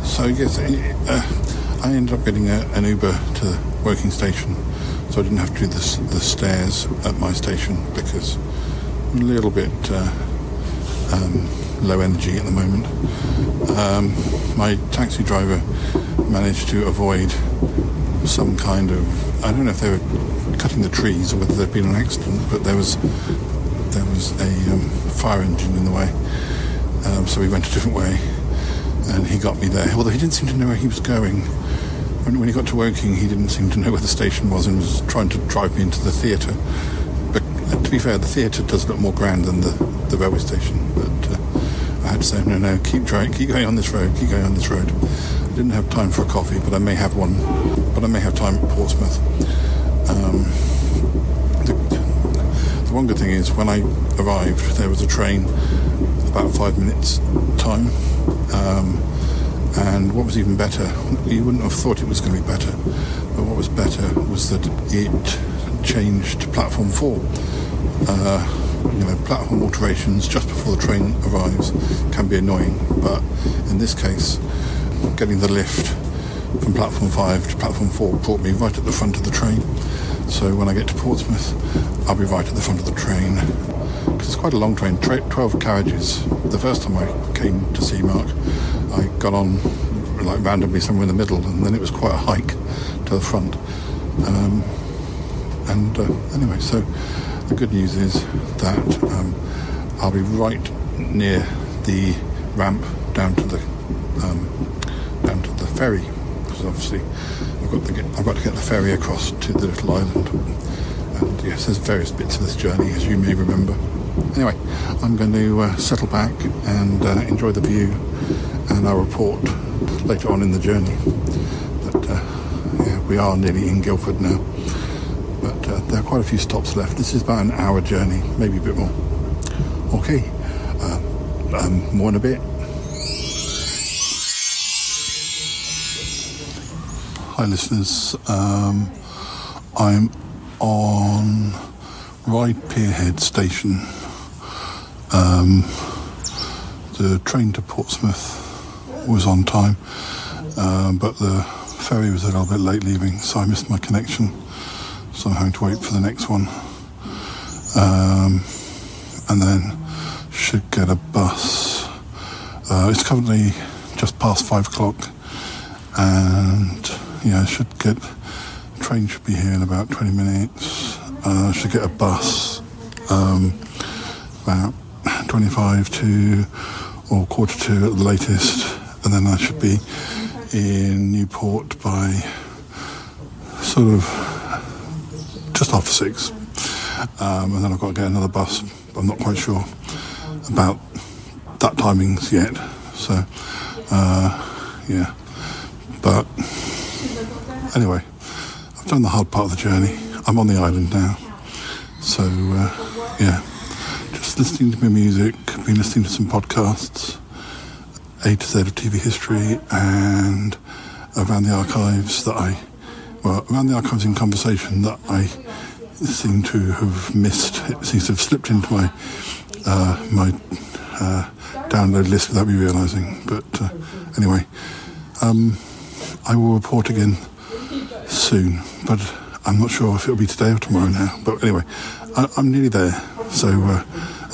So yes, I ended up getting an Uber to the Woking station, so I didn't have to do the stairs at my station because I'm a little bit low energy at the moment. My taxi driver managed to avoid some kind of, I don't know if they were cutting the trees or whether there'd been an accident, but there was a fire engine in the way, so we went a different way and he got me there, although he didn't seem to know where he was going. When he got to Woking, he didn't seem to know where the station was and was trying to drive me into the theatre. But to be fair, the theatre does look more grand than the railway station. But I had to say, no, keep going on this road, I didn't have time for a coffee, but I may have one. But I may have time at Portsmouth. The one good thing is, when I arrived, there was a train about 5 minutes time. And what was even better, you wouldn't have thought it was going to be better, but what was better was that it changed to platform 4. Platform alterations just before the train arrives can be annoying, but in this case, getting the lift from platform 5 to platform 4 brought me right at the front of the train. So when I get to Portsmouth, I'll be right at the front of the train, because it's quite a long train, 12 carriages. The first time I came to see Mark, I got on like randomly somewhere in the middle, and then it was quite a hike to the front. Anyway, so the good news is that I'll be right near the ramp down to the ferry, because obviously I've got to get the ferry across to the little island. And yes, there's various bits of this journey, as you may remember. Anyway, I'm going to settle back and enjoy the view, and I'll report later on in the journey. But yeah, we are nearly in Guildford now, but there are quite a few stops left. This is about an hour journey, maybe a bit more. Okay, more in a bit. Hi listeners, I'm on Ryde Pierhead station. The train to Portsmouth was on time, but the ferry was a little bit late leaving, so I missed my connection, so I'm having to wait for the next one, and then should get a bus. It's currently just past 5 o'clock, and yeah, the train should be here in about 20 minutes. I should get a bus about 25 to or 1:45 at the latest, and then I should be in Newport by sort of just after 6, and then I've got to get another bus. I'm not quite sure about that timings yet, so yeah, but anyway, I've done the hard part of the journey. I'm on the island now, so yeah, just listening to my music, been listening to some podcasts, A to Z of TV history, and around the archives around the archives in conversation that I seem to have missed. It seems to have slipped into my download list without me realising. But anyway, I will report again soon, but I'm not sure if it'll be today or tomorrow now. But anyway, I'm nearly there. So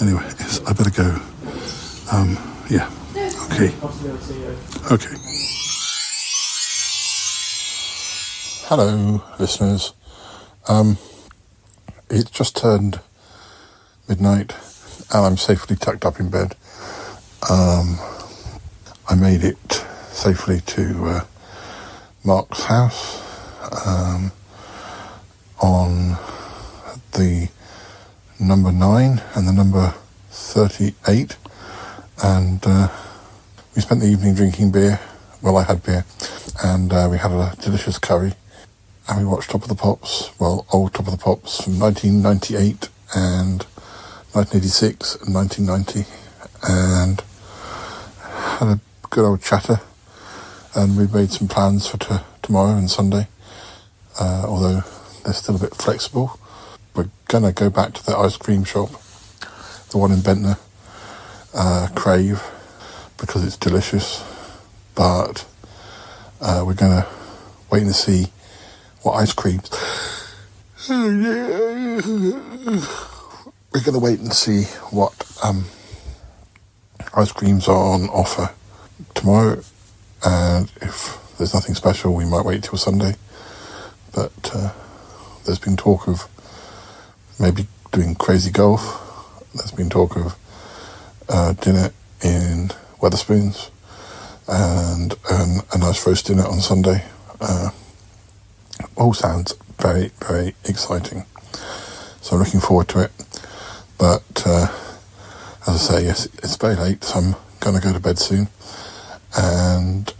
anyway, yes, I better go. Yeah. Okay. Okay. Hello, listeners. It's just turned midnight, and I'm safely tucked up in bed. I made it safely to Mark's house on the number 9 and the number 38, and we spent the evening drinking beer. Well, I had beer, and we had a delicious curry, and we watched Top of the Pops, old Top of the Pops from 1998 and 1986 and 1990, and had a good old chatter, and we made some plans for tomorrow and Sunday, although they're still a bit flexible. We're going to go back to the ice cream shop, the one in Ventnor, Crave, because it's delicious, but we're going to wait and see what ice creams. We're going to wait and see what ice creams are on offer tomorrow, and if there's nothing special, we might wait till Sunday. But there's been talk of maybe doing crazy golf. There's been talk of dinner in Wetherspoons and a nice roast dinner on Sunday. All sounds very, very exciting. So I'm looking forward to it. But as I say, yes, it's very late, so I'm going to go to bed soon. And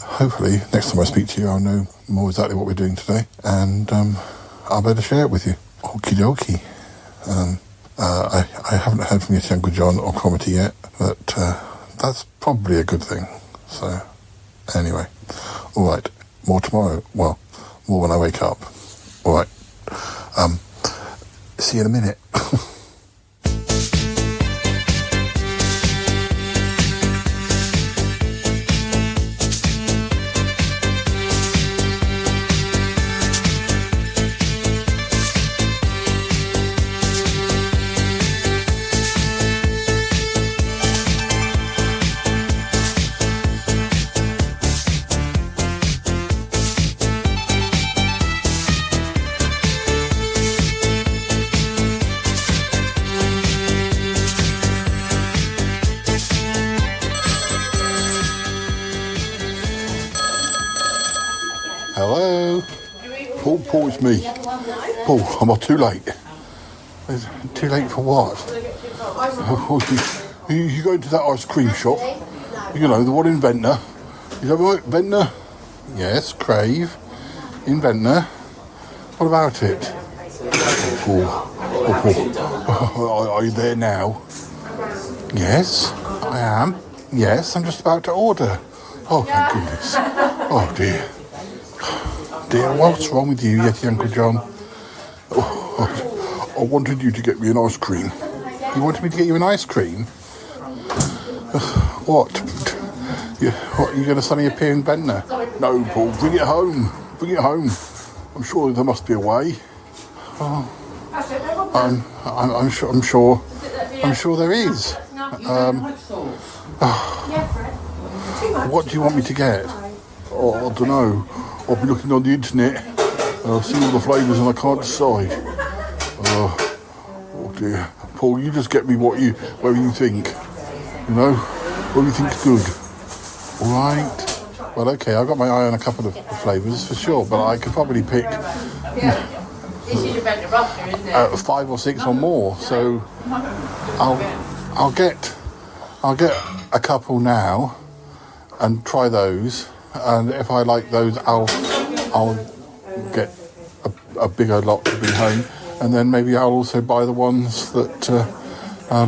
hopefully next time I speak to you, I'll know more exactly what we're doing today, and I'll be able to share it with you. Okie dokie. I haven't heard from Yeti, Uncle John or Comedy yet, but that's probably a good thing. So anyway, all right, more tomorrow. Well, more when I wake up. All right. See you in a minute. Hello? Paul, it's me. Paul, am I too late? Too late for what? You go into that ice cream shop, you know, the one in Ventnor. Is that right, Ventnor? Yes, Crave, in Ventnor. What about it? Paul. Are you there now? Yes, I am. Yes, I'm just about to order. Oh, thank goodness. Oh, dear. Dear, what's wrong with you, Yeti Uncle John? Oh, I wanted you to get me an ice cream. You wanted me to get you an ice cream? What? What, are you going to suddenly appear in Ventnor? No, Paul, bring it home. Bring it home. I'm sure there must be a way. Oh, I'm sure there is. What do you want me to get? Oh, I don't know. I'll be looking on the internet and I'll see all the flavours and I can't decide. Oh dear. Paul, you just get me whatever you think. You know? What do you think's good? Alright. Well, okay, I've got my eye on a couple of flavours for sure, but I could probably pick 5 or 6 or more. So I'll get a couple now and try those. And if I like those, I'll get a bigger lot to bring home, and then maybe I'll also buy the ones that I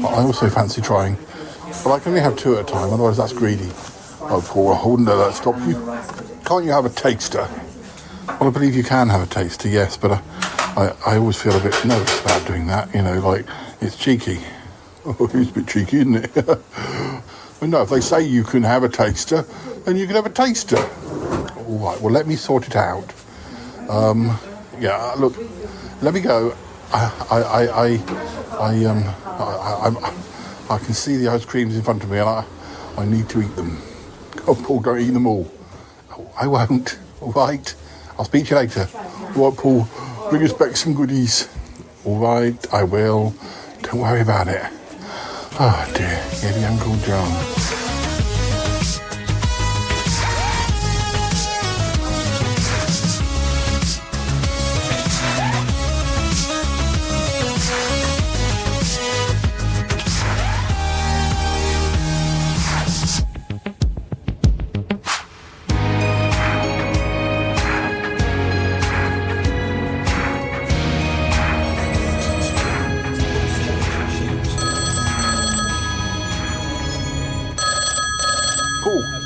also fancy trying. But I can only have 2 at a time, otherwise that's greedy. Oh, Paul, I wouldn't let that stop you. Can't you have a taster? Well, I believe you can have a taster, yes, but I always feel a bit nervous about doing that. You know, like it's cheeky. Oh, it's a bit cheeky, isn't it? Well, no, if they say you can have a taster, then you can have a taster. All right, well, let me sort it out. Yeah, look, let me go. I can see the ice creams in front of me, and I need to eat them. Oh, Paul, don't eat them all. Oh, I won't. All right, I'll speak to you later. All right, Paul, bring us back some goodies. All right, I will. Don't worry about it. Oh dear, Yeti Uncle John.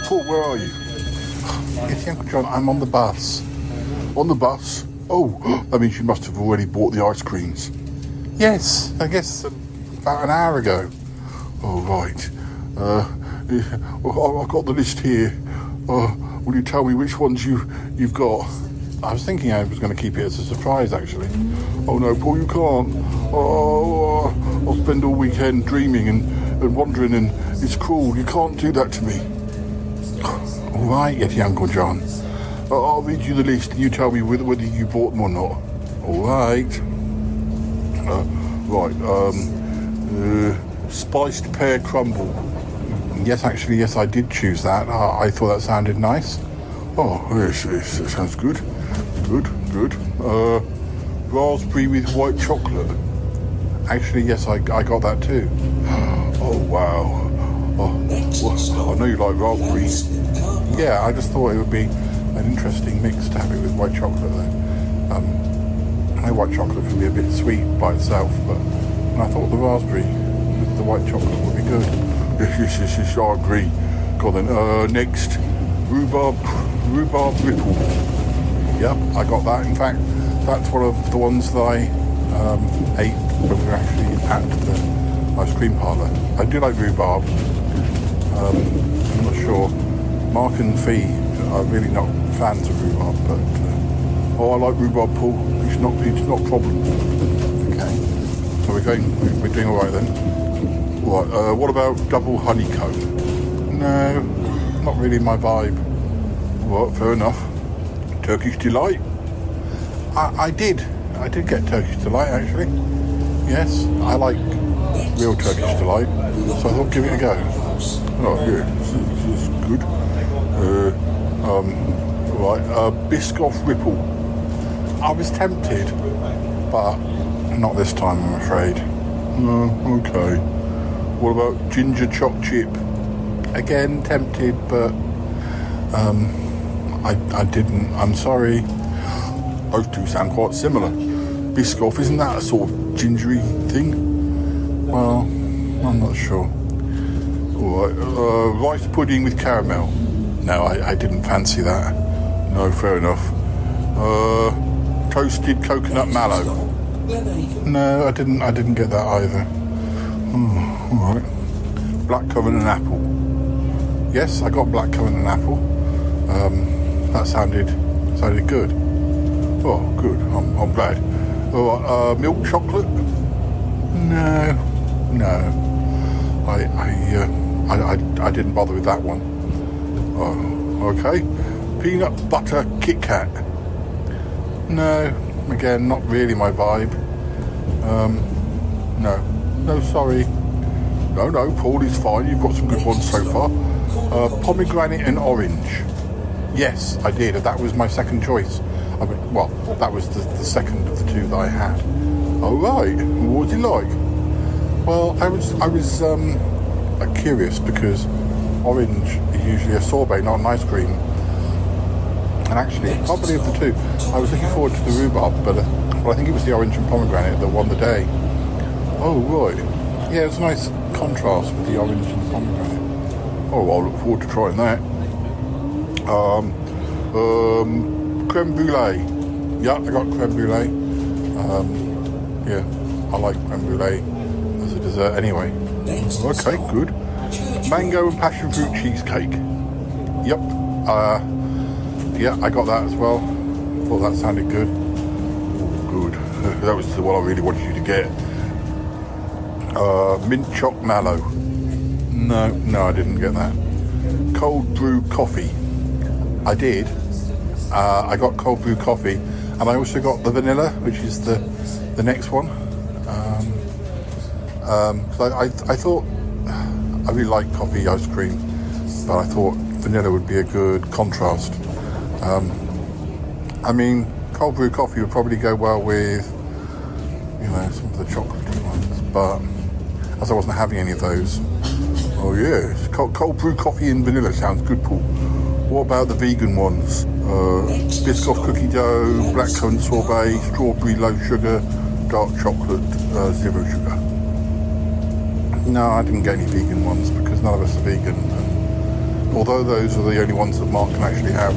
Paul, where are you? Yeti Uncle John, I'm on the bus. On the bus? Oh, that means you must have already bought the ice creams. Yes, I guess about an hour ago. Oh, right. I've got the list here. Will you tell me which ones you've got? I was thinking I was going to keep it as a surprise, actually. Oh, no, Paul, you can't. Oh, I'll spend all weekend dreaming and wandering, and it's cruel. You can't do that to me. All right, Yeti Uncle John. I'll read you the list and you tell me whether you bought them or not. All right. Spiced pear crumble. Yes, actually, yes, I did choose that. I thought that sounded nice. Oh, yes, it sounds good. Good. Raspberry with white chocolate. Actually, yes, I got that too. Oh, wow. Oh, I know you like raspberries. Yeah, I just thought it would be an interesting mix to have it with white chocolate though. I know white chocolate can be a bit sweet by itself, but I thought the raspberry with the white chocolate would be good. Yes, I agree. Go then. Next, rhubarb ripple. Yep, I got that. In fact, that's one of the ones that I ate when we were actually at the ice cream parlour. I do like rhubarb. I'm not sure. Mark and Fee are really not fans of rhubarb, but I like rhubarb, Paul. It's not a problem. Okay, so we're doing all right then. Right. What about double honeycomb? No, not really my vibe. Well, fair enough. Turkish delight. I did get Turkish delight actually. Yes, I like real Turkish delight, so I thought give it a go. Oh yeah, this is good. Biscoff Ripple. I was tempted, but not this time, I'm afraid. No, okay. What about ginger choc chip? Again, tempted, but I didn't. I'm sorry. Those two sound quite similar. Biscoff, isn't that a sort of gingery thing? Well, I'm not sure. Alright, rice pudding with caramel. No, I didn't fancy that. No, fair enough. Toasted coconut mallow. No, I didn't get that either. Alright. Blackcurrant and apple. Yes, I got blackcurrant and apple. That sounded good. Oh, good. I'm glad. Alright, milk chocolate? No. I didn't bother with that one. Oh, okay. Peanut butter Kit Kat. No, again, not really my vibe. No, sorry. No, Paul is fine. You've got some good ones so far. Pomegranate and orange. Yes, I did. That was my second choice. That was the second of the two that I had. Oh right. What was it like? Well, I was curious because orange is usually a sorbet, not an ice cream. And actually, probably of the two, I was looking forward to the rhubarb, but I think it was the orange and pomegranate that won the day. Oh right. Yeah, it's a nice contrast with the orange and the pomegranate. Oh, I'll look forward to trying that. Creme brulee. Yeah, I got creme brulee. Yeah, I like creme brulee as a dessert anyway. Okay, good. Mango and passion fruit cheesecake. Yep. Yeah, I got that as well. Thought that sounded good. Good. That was the one I really wanted you to get. Mint choc mallow. No, I didn't get that. Cold brew coffee. I did. I got cold brew coffee, and I also got the vanilla, which is the next one. So I thought I really like coffee ice cream, but I thought vanilla would be a good contrast. I mean, cold brew coffee would probably go well with, some of the chocolatey ones, but as I wasn't having any of those. Oh yes, cold brew coffee and vanilla sounds good, Paul. What about the vegan ones? Biscoff cookie dough, blackcurrant sorbet, strawberry low sugar, dark chocolate, zero sugar. No, I didn't get any vegan ones because none of us are vegan. And although those are the only ones that Mark can actually have,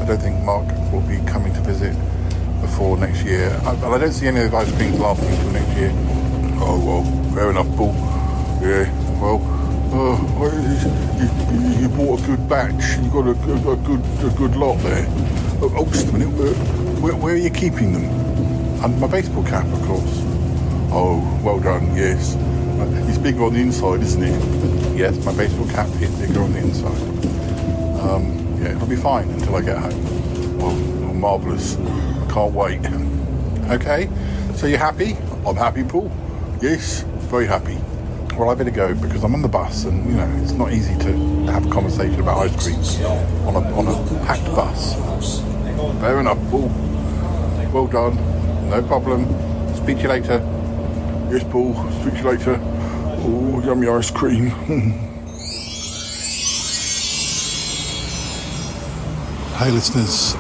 I don't think Mark will be coming to visit before next year. But I don't see any of the ice creams lasting until next year. Oh well, fair enough, Paul. Yeah, well, you bought a good batch. You got a good lot there. Oh, just a minute. Where are you keeping them? Under my baseball cap, of course. Oh, well done. Yes. It's bigger on the inside, isn't it? Yes, my baseball cap is bigger on the inside. Yeah, it'll be fine until I get home. Oh, marvellous. I can't wait. Okay, so you're happy? I'm happy, Paul. Yes, very happy. Well, I better go because I'm on the bus and, it's not easy to have a conversation about ice cream on a packed bus. Fair enough, Paul. Well done. No problem. Speak to you later. Yes, Paul. Speak to you later. Oh, yummy ice cream. Hey, listeners.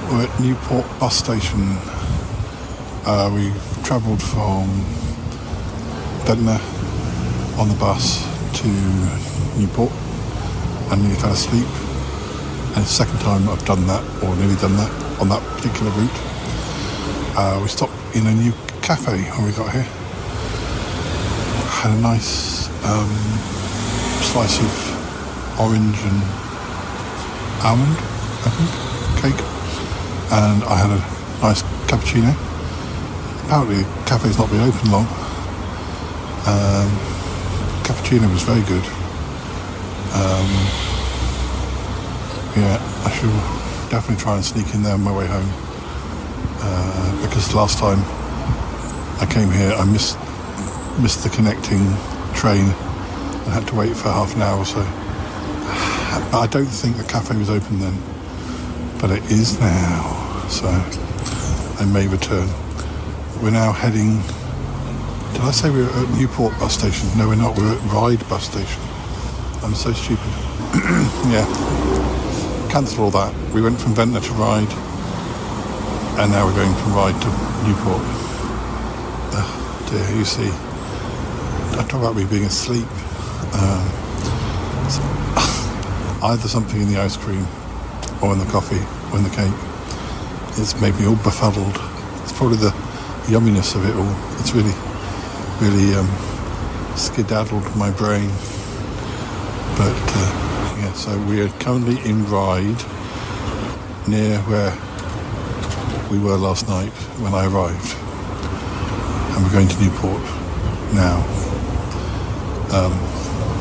We're at Newport bus station. We've travelled from Ventnor on the bus to Newport. I nearly fell asleep. And it's the second time I've done that, or nearly done that, on that particular route. We stopped in a new cafe when we got here. Had a nice slice of orange and almond, I think, cake. And I had a nice cappuccino. Apparently the cafe's not been open long. Cappuccino was very good. Yeah, I shall definitely try and sneak in there on my way home. Because last time I came here, I missed the connecting train and had to wait for half an hour or so. I don't think the cafe was open then, but it is now, so I may return. We're now heading... Did I say we were at Newport bus station? No, we're not. We're at Ryde bus station. I'm so stupid. Yeah. Cancel all that. We went from Ventnor to Ryde, and now we're going from Ryde to Newport. Dear, you see. I talk about me being asleep. Either something in the ice cream, or in the coffee, or in the cake. It's made me all befuddled. It's probably the yumminess of it all. It's really skedaddled my brain. But yeah, so we are currently in Ryde, near where we were last night when I arrived, and we're going to Newport now.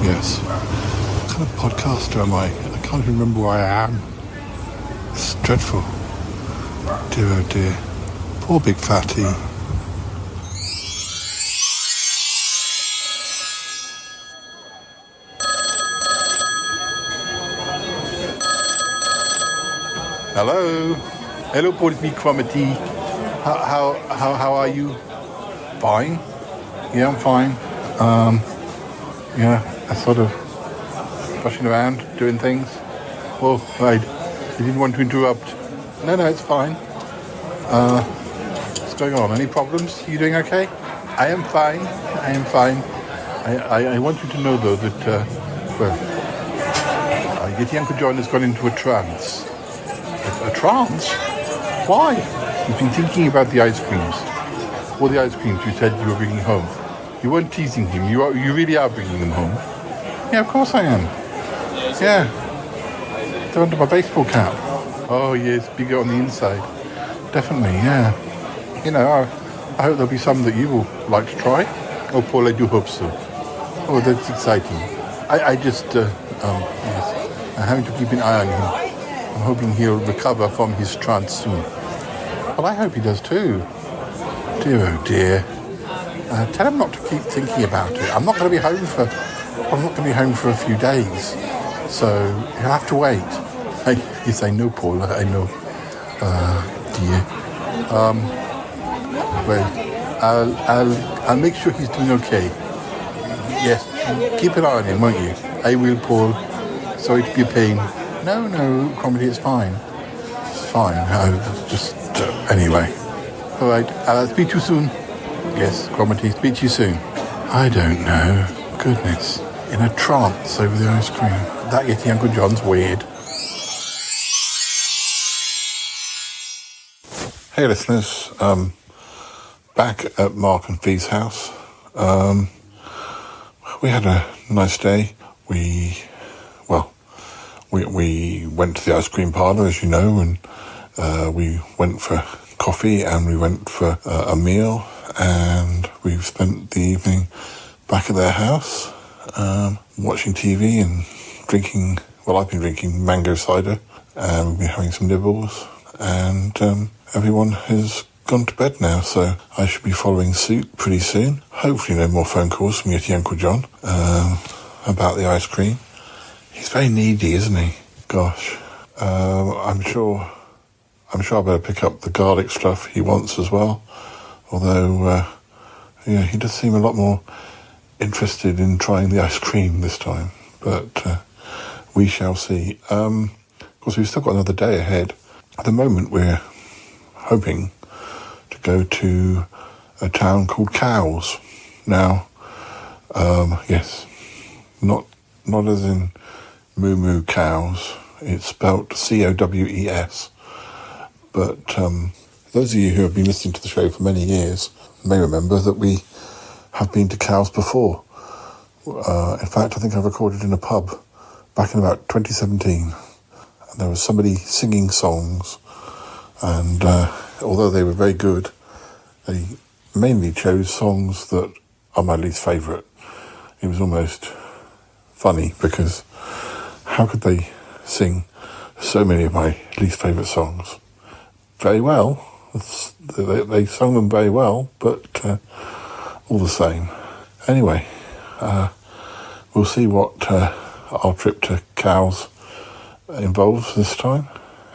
Yes. What kind of podcaster am I? I can't even remember where I am. It's dreadful. Dear oh dear. Poor big fatty. Hello, Portby Quamity. How are you? Fine. Yeah, I'm fine. Yeah, I sort of rushing around doing things. Oh, right. You didn't want to interrupt. No, it's fine. What's going on? Any problems? You doing okay? I am fine. I want you to know though that Yeti Uncle John has gone into a trance. A trance? Why? He's been thinking about the ice creams. All the ice creams you said you were bringing home. You weren't teasing him. You really are bringing them home. Yeah, of course I am. Yeah. They're under my baseball cap. Oh, yes, bigger on the inside. Definitely, yeah. You know, I hope there'll be some that you will like to try. Oh, Paul, I do hope so. Oh, that's exciting. I just, yes, I'm having to keep an eye on him. I'm hoping he'll recover from his trance soon. Well, I hope he does too. Dear, oh dear. Tell him not to keep thinking about it. I'm not going to be home for a few days, so he'll have to wait. Yes, I know, Paul. I know. Dear. Well, I'll make sure he's doing okay. Yes, keep an eye on him, won't you? I will, Paul. Sorry to be a pain. No, Cromitty, it's fine. It's fine. Anyway. All right, I'll speak to you soon. Yes, Cromitty, speak to you soon. I don't know. Goodness. In a trance over the ice cream. That Yeti Uncle John's weird. Hey, listeners. Back at Mark and Fee's house. We had a nice day. We went to the ice cream parlour, as you know, and we went for coffee and we went for a meal, and we've spent the evening back at their house, watching TV and drinking. Well, I've been drinking mango cider, and we've been having some nibbles, and everyone has gone to bed now, so I should be following suit pretty soon. Hopefully no more phone calls from Yeti Uncle John about the ice cream. He's very needy, isn't he? Gosh. I'm sure I better pick up the garlic stuff he wants as well. Although, he does seem a lot more interested in trying the ice cream this time. But we shall see. Of course, we've still got another day ahead. At the moment, we're hoping to go to a town called Cowes. Now, yes, not as in moo cows. It's spelt Cowes. But those of you who have been listening to the show for many years may remember that we have been to Cowes before. In fact, I think I recorded in a pub back in about 2017. And there was somebody singing songs, and although they were very good, they mainly chose songs that are my least favourite. It was almost funny because how could they sing so many of my least favourite songs? Very well. They sung them very well, but all the same. Anyway, we'll see what our trip to Cowes involves this time,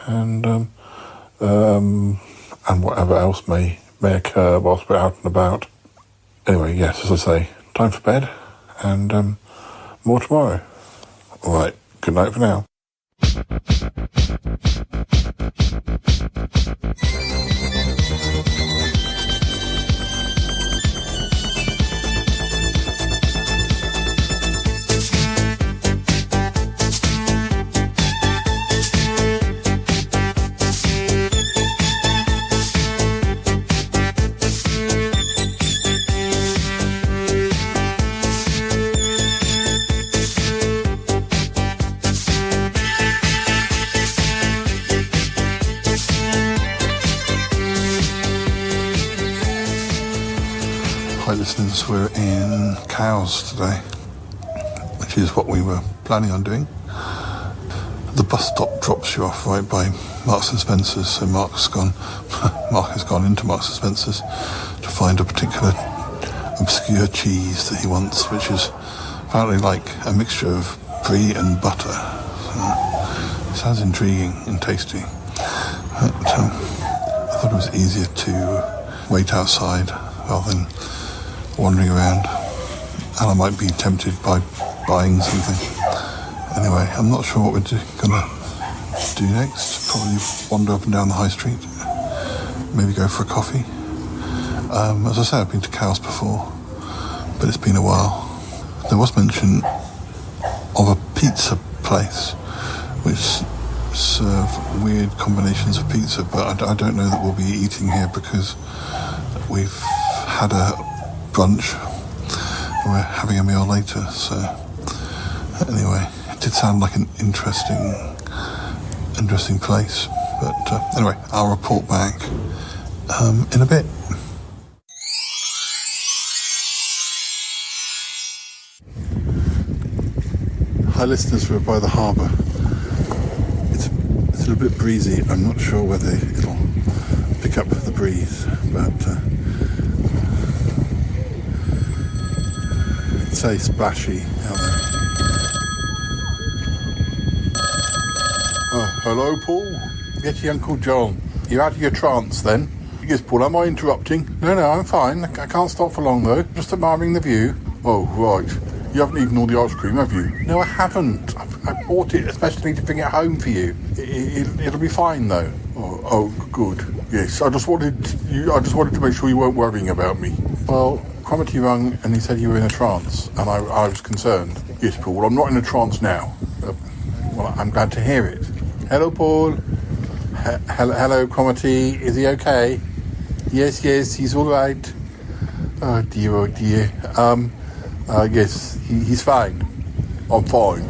and whatever else may occur whilst we're out and about. Anyway, yes, as I say, time for bed, and more tomorrow. All right, good night for now. Hi listeners, we're in Cowes today, which is what we were planning on doing. The bus stop drops you off right by Marks and Spencer's, so Mark has gone into Marks and Spencer's to find a particular obscure cheese that he wants, which is apparently like a mixture of brie and butter. So, sounds intriguing and tasty. But, I thought it was easier to wait outside rather than wandering around, and I might be tempted by buying something. Anyway, I'm not sure what we're gonna do next. Probably wander up and down the high street, maybe go for a coffee. As I say, I've been to Cowes before, but it's been a while. There was mention of a pizza place which serve weird combinations of pizza, but I don't know that we'll be eating here because we've had a brunch we're having a meal later. So anyway, it did sound like an interesting place. But anyway, I'll report back in a bit. Hi listeners, we're by the harbour. It's a little bit breezy. I'm not sure whether it'll pick up the breeze, but it's a splashy out there. Hello Paul, Yeti Uncle John. You're out of your trance then? Yes Paul, am I interrupting? No, I'm fine. I can't stop for long though. Just admiring the view. Oh right. You haven't eaten all the ice cream, have you? No, I haven't. I bought it especially to bring it home for you. It'll be fine though. Oh, good. Yes, I just wanted to make sure you weren't worrying about me. Well, Cromitty rung and he said you were in a trance, and I was concerned. Yes, Paul. Well, I'm not in a trance now. Well, I'm glad to hear it. Hello, Paul. Hello, Cromitty. Is he okay? Yes, he's all right. Oh dear. Yes, he's fine. I'm fine.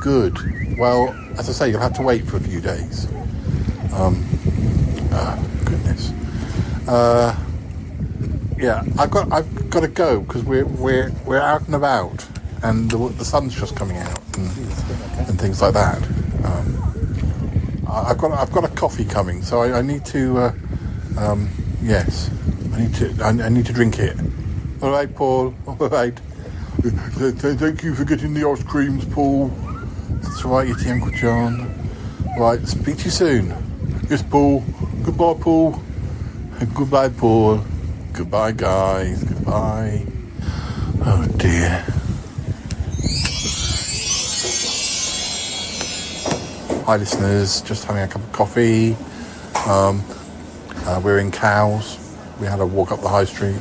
Good. Well, as I say, you'll have to wait for a few days. Goodness. Yeah, I've got to go because we're out and about, and the sun's just coming out and things like that. I've got a coffee coming, so I need to. Yes, I need to drink it. All right, Paul. All right. Thank you for getting the ice creams, Paul. That's right, Yeti Uncle John. Right, speak to you soon. Yes, Paul. Goodbye, Paul. And goodbye, Paul. Goodbye, guys. Goodbye. Oh, dear. Hi, listeners. Just having a cup of coffee. We're in Cowes. We had a walk up the high street.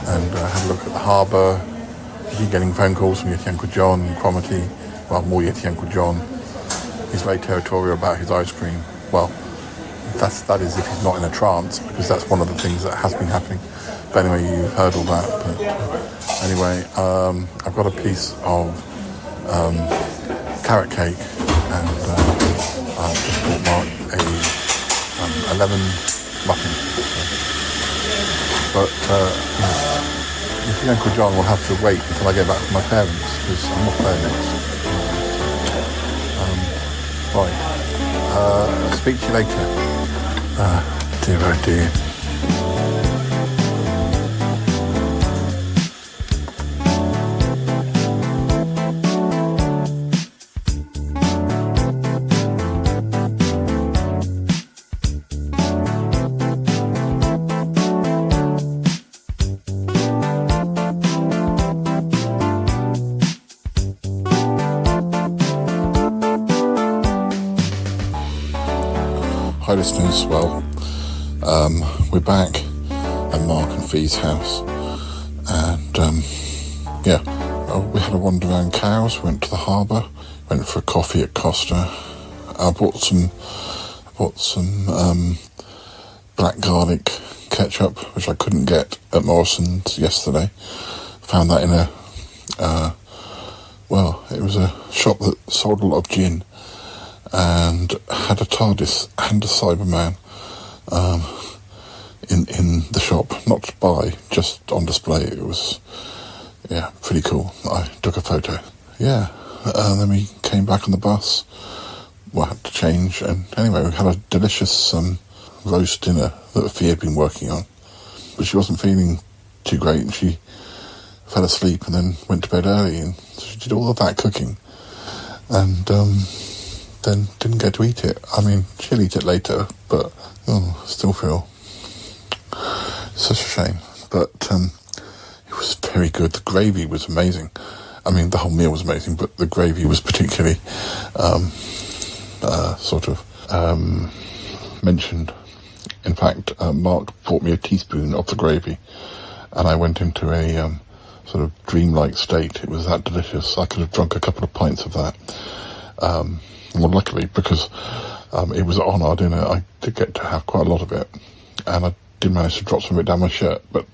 And had a look at the harbour. Keep getting phone calls from Yeti Uncle John and Cromitty. Well, more Yeti Uncle John. He's very territorial about his ice cream. Well, that is if he's not in a trance, because that's one of the things that has been happening. But anyway, you've heard all that. But anyway, I've got a piece of carrot cake, and I've just bought Mark a lemon muffin. But Yeti Uncle John will have to wait until I get back from my parents, because I'm off there next. Right. I'll speak to you later. Dear oh dear. Hi listeners, well, we're back at Mark and Fee's house, and we had a wander around Cowes, went to the harbour, went for a coffee at Costa. I bought some black garlic ketchup, which I couldn't get at Morrison's yesterday. Found that in it was a shop that sold a lot of gin, and had a TARDIS and a Cyberman in the shop, not to buy, just on display. It was pretty cool. I took a photo. Then we came back on the bus. Well, I had to change, and anyway, we had a delicious roast dinner that Fee had been working on, but she wasn't feeling too great, and she fell asleep and then went to bed early, and she did all of that cooking, and then didn't get to eat it. I mean, she'll eat it later, but still feel such a shame. But it was very good. The gravy was amazing. I mean, the whole meal was amazing, but the gravy was particularly mentioned. In fact, Mark brought me a teaspoon of the gravy, and I went into a sort of dreamlike state. It was that delicious. I could have drunk a couple of pints of that. Well, luckily, because it was on our dinner, I did get to have quite a lot of it, and I did manage to drop some of it down my shirt, but,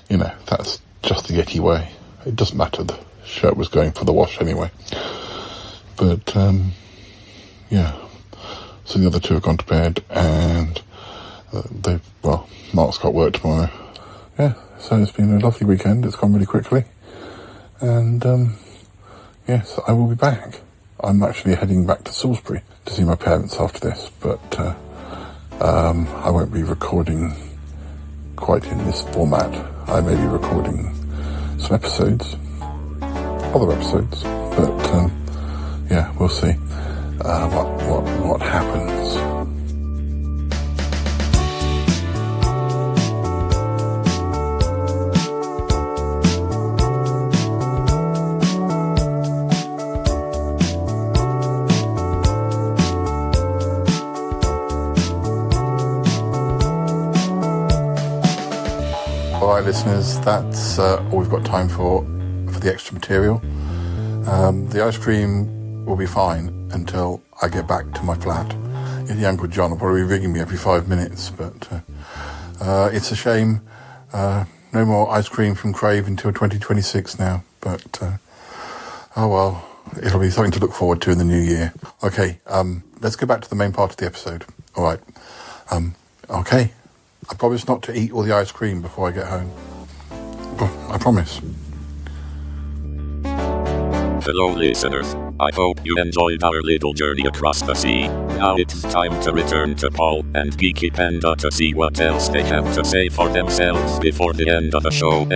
that's just the Yeti way. It doesn't matter. The shirt was going for the wash anyway. But, yeah. So the other two have gone to bed, and Mark's got work tomorrow. Yeah, so it's been a lovely weekend. It's gone really quickly. And, yes, I will be back. I'm actually heading back to Salisbury to see my parents after this, but I won't be recording quite in this format. I may be recording some episodes, other episodes, but yeah, we'll see what happens. Alright listeners, that's all we've got time for the extra material. The ice cream will be fine until I get back to my flat. The Uncle John will probably be ringing me every 5 minutes, but it's a shame. No more ice cream from Crave until 2026 now, but oh well, it'll be something to look forward to in the new year. Okay, let's go back to the main part of the episode. Alright, okay. I promise not to eat all the ice cream before I get home. I promise. Hello listeners, I hope you enjoyed our little journey across the sea. Now it's time to return to Paul and Geeky Panda to see what else they have to say for themselves before the end of the show!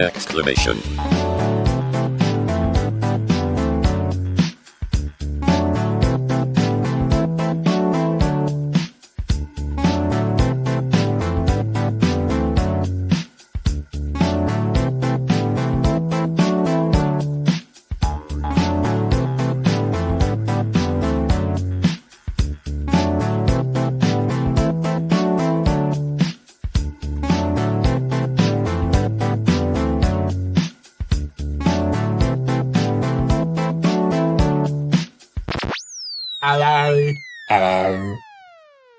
Hello.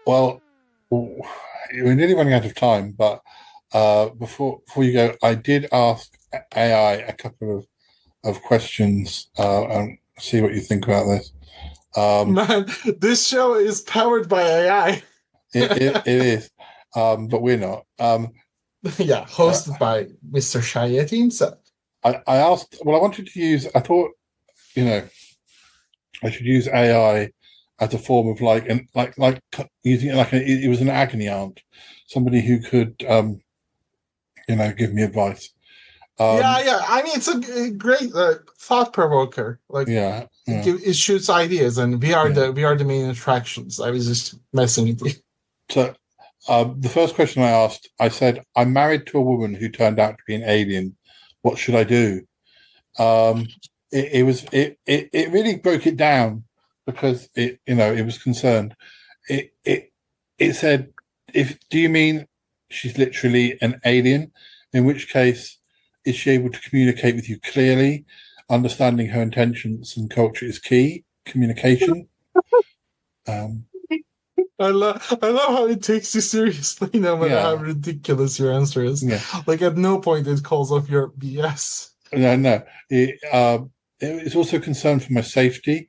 Well, we're nearly running out of time, but before you go, I did ask AI a couple of questions and see what you think about this. Man, this show is powered by AI. It is, but we're not. Yeah, hosted by Mr. Yeti himself. I asked. Well, I wanted to use. I thought, I should use AI as a form of like using it like it was an agony aunt, somebody who could, give me advice. Yeah. I mean, it's a great thought provoker. Like, it shoots ideas, and we are the main attractions. I was just messing with you. So, the first question I asked, I said, "I'm married to a woman who turned out to be an alien. What should I do?" It really broke it down because it was concerned. It said, do you mean she's literally an alien? In which case, is she able to communicate with you clearly? Understanding her intentions and culture is key. Communication. I love how it takes you seriously, no matter how ridiculous your answer is. Yeah. Like, at no point it calls off your BS. No. It's also concerned for my safety.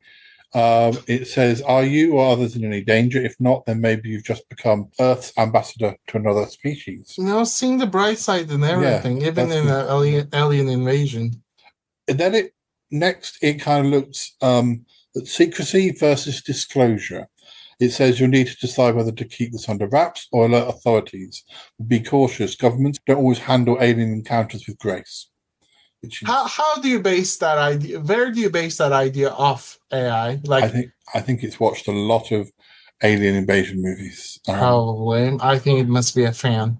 It says, are you or others in any danger? If not, then maybe you've just become Earth's ambassador to another species. Seeing the bright side and everything, even in an alien invasion. And then it kind of looks at secrecy versus disclosure. It says you'll need to decide whether to keep this under wraps or alert authorities. Be cautious. Governments don't always handle alien encounters with grace. How do you base that idea? Where do you base that idea off AI? Like, I think it's watched a lot of alien invasion movies. Probably. I think it must be a fan.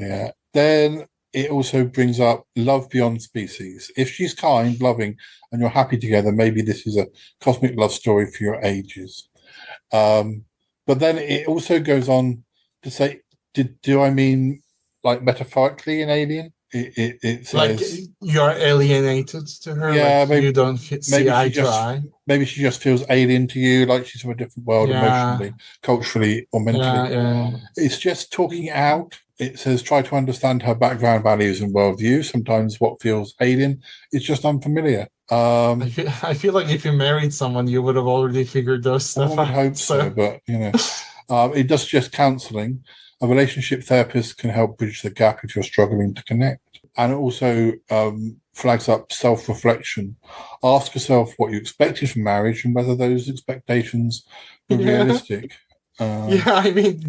Yeah. Then it also brings up love beyond species. If she's kind, loving, and you're happy together, maybe this is a cosmic love story for your ages. But then it also goes on to say, do I mean like metaphorically an alien? it like says you're alienated to her. Yeah, like maybe you don't see eye to eye. maybe she just feels alien to you, like she's from a different world Yeah. emotionally, culturally, or mentally. Yeah. It's just talking it out. It says try to understand her background, values, and worldview. Sometimes what feels alien is just unfamiliar. I feel like if you married someone, you would have already figured those stuff I would out. hope so, but it does suggest counselling. A relationship therapist can help bridge the gap if you're struggling to connect. And it also flags up self-reflection. Ask yourself what you expected from marriage and whether those expectations were realistic. I mean,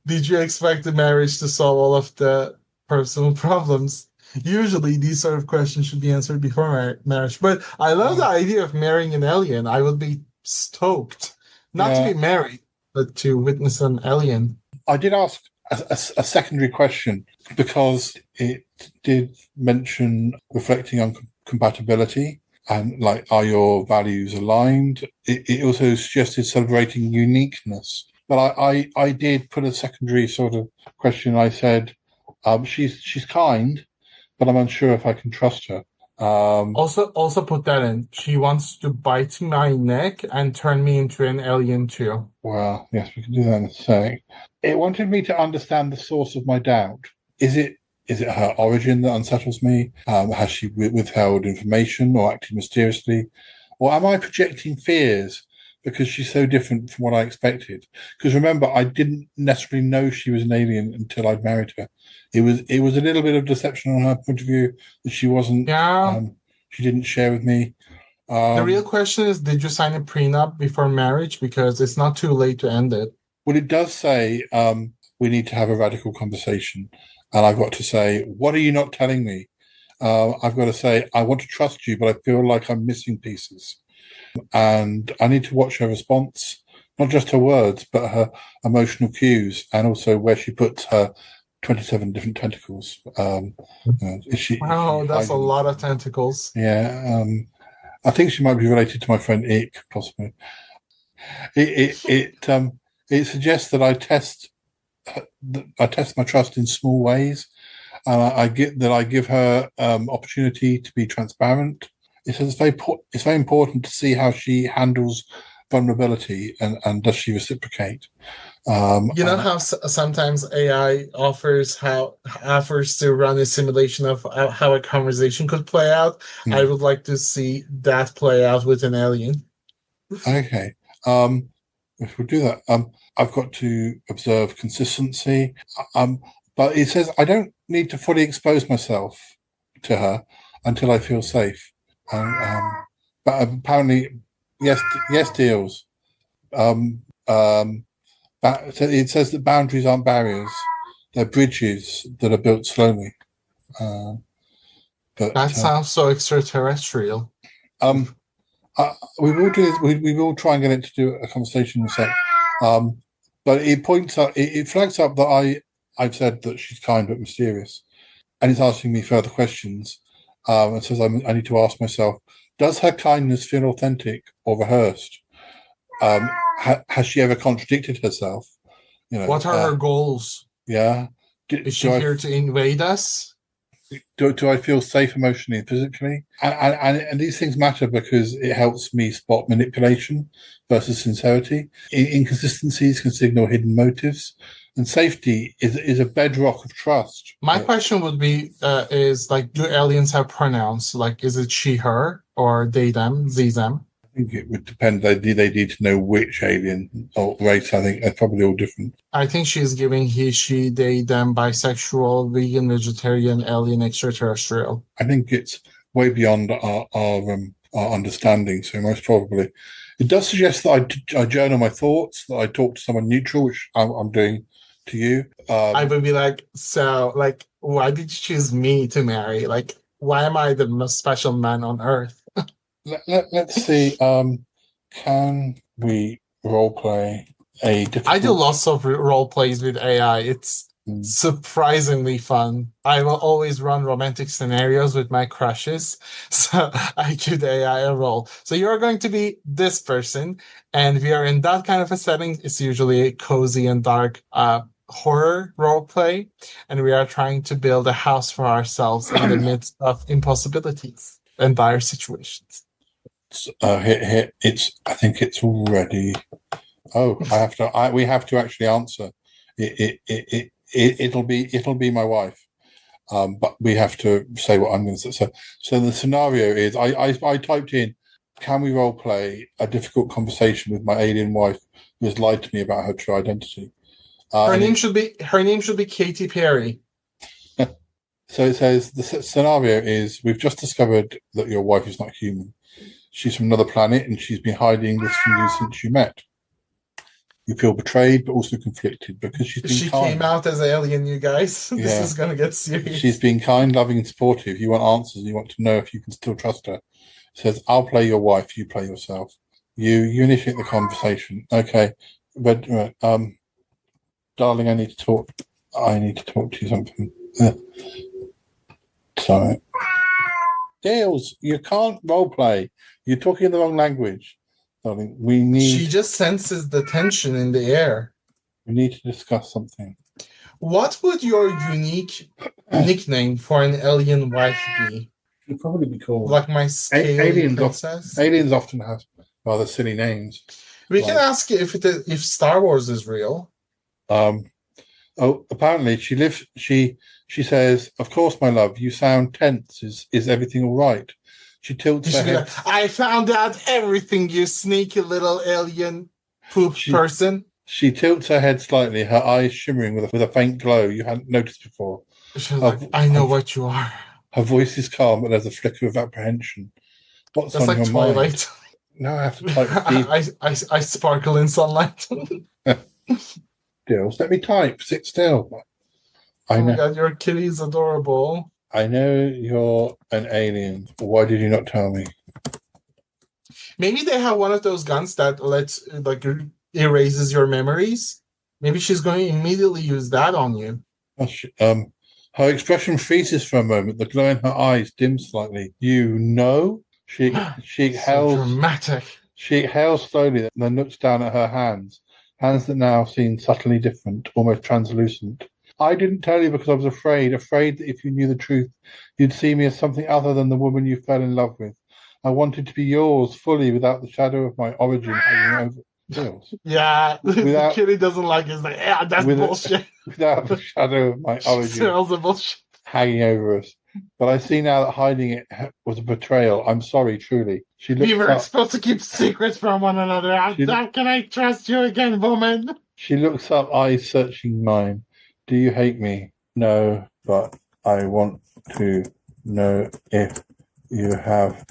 did you expect the marriage to solve all of the personal problems? Usually, these sort of questions should be answered before marriage. But I love the idea of marrying an alien. I would be stoked, not to be married, but to witness an alien. I did ask a secondary question because it did mention reflecting on compatibility and like, are your values aligned? It also suggested celebrating uniqueness. But I did put a secondary sort of question. I said, she's kind, but I'm unsure if I can trust her. Also put that in. She wants to bite my neck and turn me into an alien too. Well, yes, we can do that in a sec. It wanted me to understand the source of my doubt. Is it her origin that unsettles me? Has she withheld information or acted mysteriously? Or am I projecting fears because she's so different from what I expected? Because remember, I didn't necessarily know she was an alien until I'd married her. It was a little bit of deception on her point of view that she wasn't. She didn't share with me. The real question is, did you sign a prenup before marriage? Because it's not too late to end it. Well, it does say we need to have a radical conversation. And I've got to say, what are you not telling me? I've got to say, I want to trust you, but I feel like I'm missing pieces. And I need to watch her response, not just her words, but her emotional cues, and also where she puts her 27 different tentacles. That's a lot of tentacles. Yeah. I think she might be related to my friend Ick, possibly. It suggests that I test my trust in small ways. I give her opportunity to be transparent. It says it's very important to see how she handles vulnerability and does she reciprocate. You know how sometimes AI offers to run a simulation of how a conversation could play out. I would like to see that play out with an alien. Okay. If we do that, I've got to observe consistency. But it says I don't need to fully expose myself to her until I feel safe. But apparently, yes, deals. It says that boundaries aren't barriers; they're bridges that are built slowly. That sounds so extraterrestrial. We will do this. We will try and get it to do a conversation in a sec. But it points out, it flags up that I've said that she's kind but mysterious, and it's asking me further questions. And says I need to ask myself: does her kindness feel authentic or rehearsed? Has she ever contradicted herself? What are her goals? Yeah. Is she here to invade us? Do I feel safe emotionally and physically? And these things matter because it helps me spot manipulation versus sincerity. Inconsistencies can signal hidden motives. And safety is a bedrock of trust. My question would be, do aliens have pronouns? Like, is it she, her, or they, them, ze, them? I think it would depend. They need to know which alien or race. I think they're probably all different. I think she's giving he, she, they, them, bisexual, vegan, vegetarian, alien, extraterrestrial. I think it's way beyond our understanding. So most probably, it does suggest that I journal my thoughts, that I talk to someone neutral, which I'm doing to you. I would be like, why did you choose me to marry? Like, why am I the most special man on earth? Let's see. Can we role play a difficult... I do lots of role plays with AI. It's surprisingly fun. I will always run romantic scenarios with my crushes, so I give the AI a role. So you're going to be this person, and we are in that kind of a setting. It's usually cozy and dark. horror roleplay, and we are trying to build a house for ourselves in the midst of impossibilities and dire situations. It's. I think it's already. Oh, I have to. We have to actually answer. It'll be my wife. But we have to say what I'm going to say. So the scenario is: I typed in, "Can we role play a difficult conversation with my alien wife who has lied to me about her true identity?" Her name should be Katy Perry. So it says the scenario is: we've just discovered that your wife is not human. She's from another planet, and she's been hiding this from you since you met. You feel betrayed, but also conflicted because she came out as alien, you guys. This Yeah. is going to get serious. She's been kind, loving, and supportive. You want answers. You want to know if you can still trust her. It says, "I'll play your wife. You play yourself. You initiate the conversation." Okay, but darling, I need to talk. I need to talk to you something. Sorry, Dales, you can't role play. You're talking the wrong language. Darling, She just senses the tension in the air. We need to discuss something. What would your unique nickname for an alien wife be? It'd probably be called like my scaly princess. Aliens often have rather silly names. We can ask if Star Wars is real. Apparently she lives. She says, "Of course, my love. You sound tense. Is everything all right?" She tilts her head. Like, I found out everything, you sneaky little alien poop person. She tilts her head slightly, her eyes shimmering with a faint glow you hadn't noticed before. She's like, I know what you are. Her voice is calm, but there's a flicker of apprehension. What's That's on like your Twilight. mind? No, I have to type deep. I sparkle in sunlight. Dills, let me type. Sit still. Oh my god, your kitty's adorable. I know you're an alien. Why did you not tell me? Maybe they have one of those guns that erases your memories. Maybe she's going to immediately use that on you. Her expression freezes for a moment. The glow in her eyes dims slightly. You know? She exhales. So dramatic. She exhales slowly, then looks down at her hands that now seem subtly different, almost translucent. I didn't tell you because I was afraid that if you knew the truth, you'd see me as something other than the woman you fell in love with. I wanted to be yours fully without the shadow of my origin hanging over Dills. Yeah, the kitty doesn't like it. It's like, yeah, that's bullshit. Without the shadow of my origin hanging over us. But I see now that hiding it was a betrayal. I'm sorry, truly. We were supposed to keep secrets from one another. How can I trust you again, woman? She looks up, eyes searching mine. Do you hate me? No, but I want to know if you have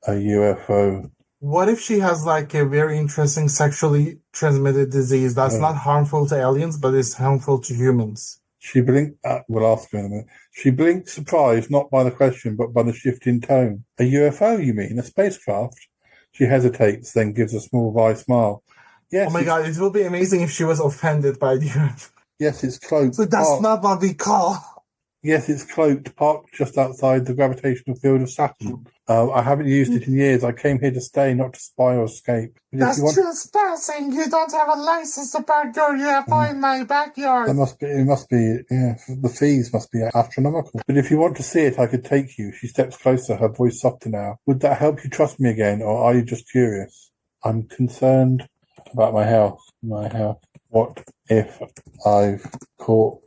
a UFO. What if she has like a very interesting sexually transmitted disease that's not harmful to aliens, but is harmful to humans? She blinked. We'll ask her in a minute. She blinked, surprised not by the question, but by the shift in tone. A UFO, you mean? A spacecraft? She hesitates, then gives a small wry smile. Yes. Oh my god, it will be amazing if she was offended by the UFO. Yes, it's cloaked. So that's not what we call. Yes, it's cloaked, parked just outside the gravitational field of Saturn. I haven't used it in years. I came here to stay, not to spy or escape. That's trespassing. You don't have a license to park your UFO in my backyard. It must be, yeah, the fees must be astronomical. But if you want to see it, I could take you. She steps closer, her voice softer now. Would that help you trust me again, or are you just curious? I'm concerned about my health. What if I've caught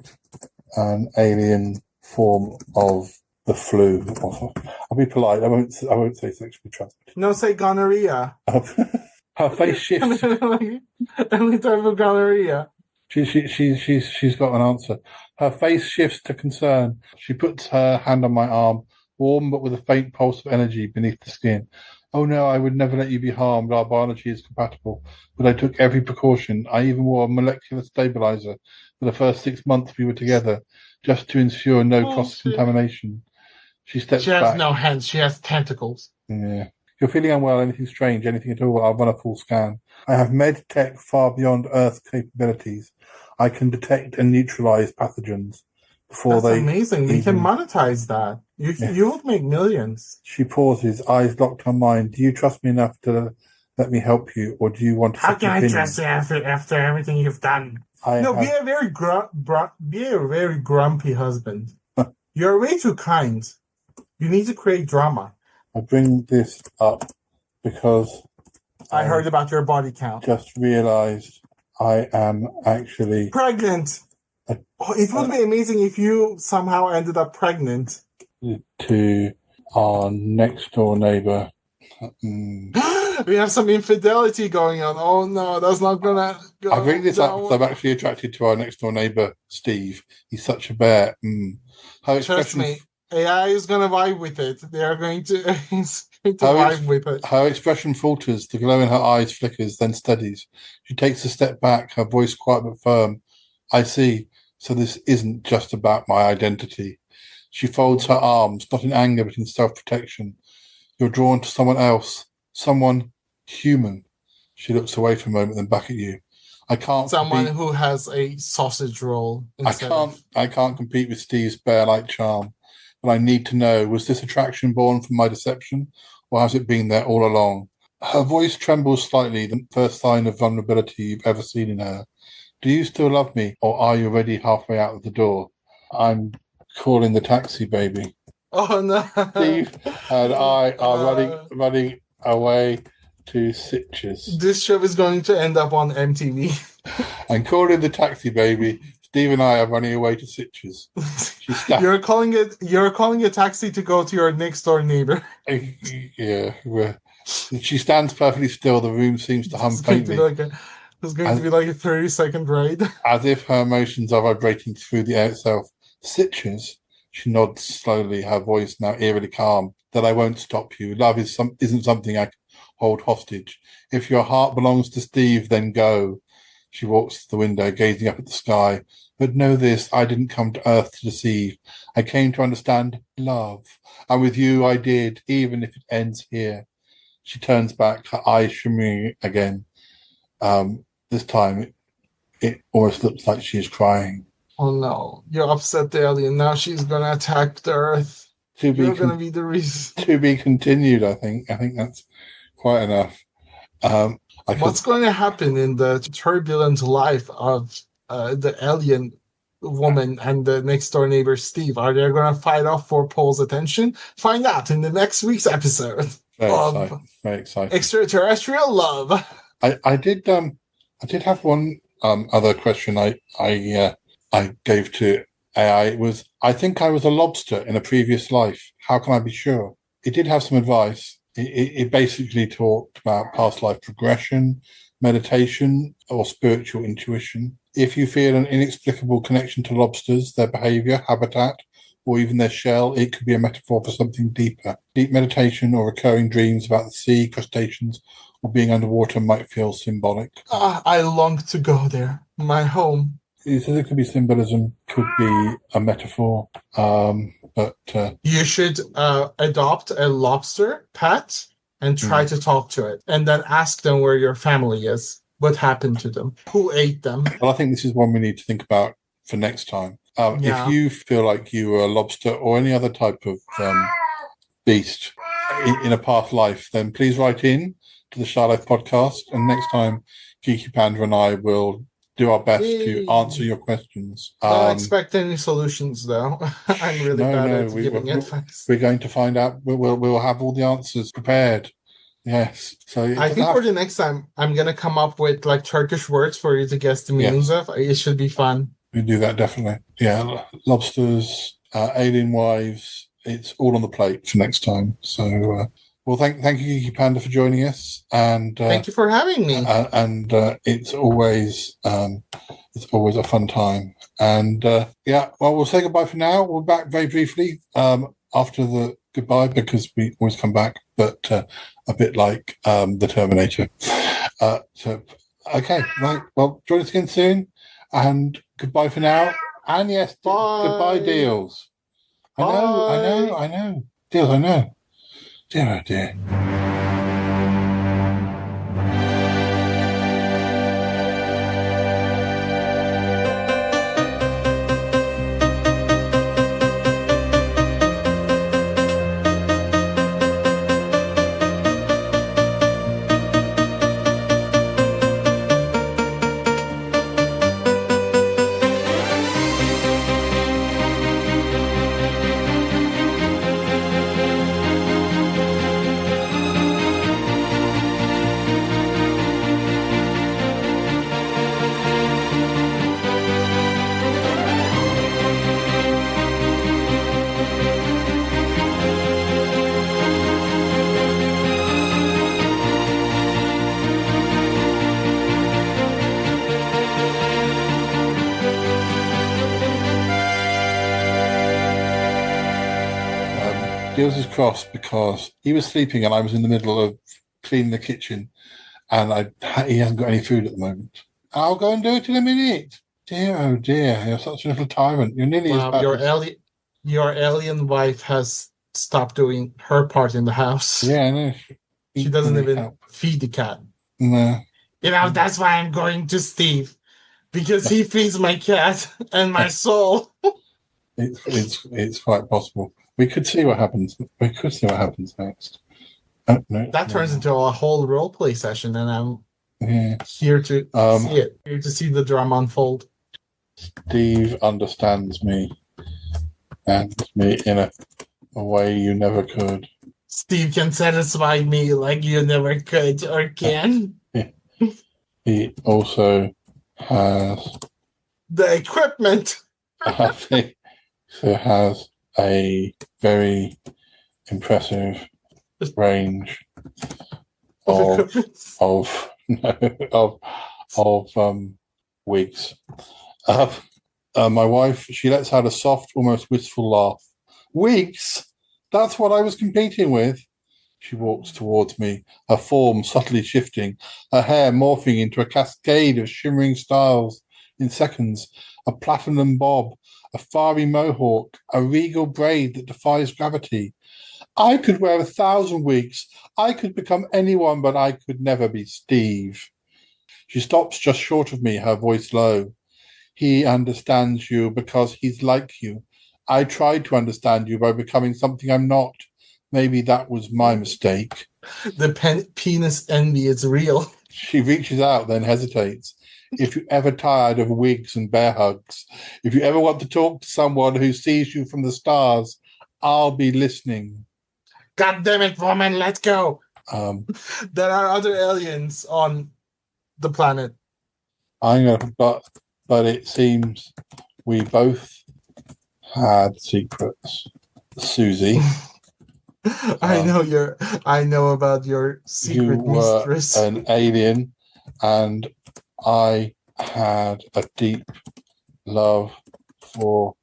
an alien form of the flu? I'll be polite. I won't say sexually transmitted. No, say gonorrhea. Her face shifts. Only type of gonorrhea. She's got an answer. Her face shifts to concern. She puts her hand on my arm, warm but with a faint pulse of energy beneath the skin. Oh no, I would never let you be harmed. Our biology is compatible. But I took every precaution. I even wore a molecular stabilizer for the first 6 months we were together, just to ensure no cross-contamination. She steps back. She has no hands. She has tentacles. Yeah. If you're feeling unwell, anything strange, anything at all, I'll run a full scan. I have med tech far beyond Earth's capabilities. I can detect and neutralize pathogens before That's amazing. We can monetize that. You would make millions. She pauses, eyes locked on mine. Do you trust me enough to let me help you, or do you want to? How can I trust you after everything you've done? Be a very grumpy husband. You're way too kind. You need to create drama. I bring this up because I heard about your body count. Just realized I am actually pregnant. It would be amazing if you somehow ended up pregnant. To our next door neighbor. We have some infidelity going on. Oh no, that's not gonna go. I bring this up because I'm actually attracted to our next door neighbor, Steve. He's such a bear. Trust me, AI is gonna vibe with it. They are going to, vibe with it. Her expression falters, the glow in her eyes flickers, then steadies. She takes a step back, her voice quiet but firm. I see. So this isn't just about my identity. She folds her arms, not in anger, but in self-protection. You're drawn to someone else, someone human. She looks away for a moment, then back at you. I can't. Someone who has a sausage roll. I can't compete with Steve's bear-like charm. But I need to know: was this attraction born from my deception, or has it been there all along? Her voice trembles slightly, the first sign of vulnerability you've ever seen in her. Do you still love me, or are you already halfway out of the door? I'm calling the taxi, baby. Oh no! Steve and I are running away to Sitges. This show is going to end up on MTV. I'm calling the taxi, baby. Steve and I are running away to Sitges. You're calling a taxi to go to your next door neighbor. Yeah. She stands perfectly still. The room seems to hum faintly. It's going to be like a 30-second ride. As if her emotions are vibrating through the air itself. Sitges? She nods slowly, her voice now eerily calm. That I won't stop you. Love isn't something I can hold hostage. If your heart belongs to Steve, then go. She walks to the window, gazing up at the sky. But know this, I didn't come to Earth to deceive. I came to understand love. And with you I did, even if it ends here. She turns back, her eyes shimmering again. This time, it almost looks like she's crying. Oh no, you upset the alien. Now she's going to attack the Earth. You're going to be the reason. To be continued, I think. I think that's quite enough. What's going to happen in the turbulent life of the alien woman and the next door neighbor, Steve? Are they going to fight off for Paul's attention? Find out in the next week's episode. Very exciting. Extraterrestrial Love. I did have one other question I gave to AI. It was, I think I was a lobster in a previous life. How can I be sure? It did have some advice. It basically talked about past life progression, meditation, or spiritual intuition. If you feel an inexplicable connection to lobsters, their behavior, habitat, or even their shell, it could be a metaphor for something deeper. Deep meditation or recurring dreams about the sea, crustaceans, or being underwater might feel symbolic. I long to go there. My home. He says it could be symbolism, could be a metaphor, but... You should adopt a lobster pet and try to talk to it, and then ask them where your family is. What happened to them? Who ate them? Well, I think this is one we need to think about for next time. If you feel like you were a lobster or any other type of beast in a past life, then please write in to the Shy Life podcast, and next time Geeky Panda and I will do our best to answer your questions. Don't expect any solutions, though. I'm really bad at giving advice. We're going to find out. We'll have all the answers prepared. Yes. So I think for the next time, I'm going to come up with like Turkish words for you to guess the meanings of. It should be fun. We do that, definitely. Yeah, lobsters, alien wives. It's all on the plate for next time. So, well, thank you, Geeky Panda, for joining us, and thank you for having me. And it's always a fun time. And well, we'll say goodbye for now. We'll be back very briefly after the goodbye, because we always come back, but a bit like the Terminator. Okay, right. Well, join us again soon, and goodbye for now. And yes, goodbye, Deals. I know. Deals, I know. Dear, oh dear. Gills is cross because he was sleeping and I was in the middle of cleaning the kitchen, and he hasn't got any food at the moment. I'll go and do it in a minute. Dear, oh dear, you're such a little tyrant. You're nearly as bad your alien wife has stopped doing her part in the house. Yeah, I know. She doesn't even feed the cat. No. That's why I'm going to Steve. Because he feeds my cat and my soul. It's quite possible. We could see what happens. Next. Oh, no, that turns into a whole roleplay session, and I'm here to see it. Here to see the drama unfold. Steve understands me, and me in a way you never could. Steve can satisfy me like you never could or can. He also has the equipment. I think he has a very impressive range of wigs. My wife, she lets out a soft, almost wistful laugh. Wigs? That's what I was competing with. She walks towards me, her form subtly shifting, her hair morphing into a cascade of shimmering styles in seconds, a platinum bob, a fiery mohawk, a regal braid that defies gravity. I could wear 1,000 wigs. I could become anyone, but I could never be Steve. She stops just short of me, her voice low. He understands you because he's like you. I tried to understand you by becoming something I'm not. Maybe that was my mistake. The penis envy is real. She reaches out, then hesitates. If you're ever tired of wigs and bear hugs, if you ever want to talk to someone who sees you from the stars, I'll be listening. God damn it, woman, let's go. There are other aliens on the planet. But it seems we both had secrets. Susie. I know about your secret mistress. An alien, and I had a deep love for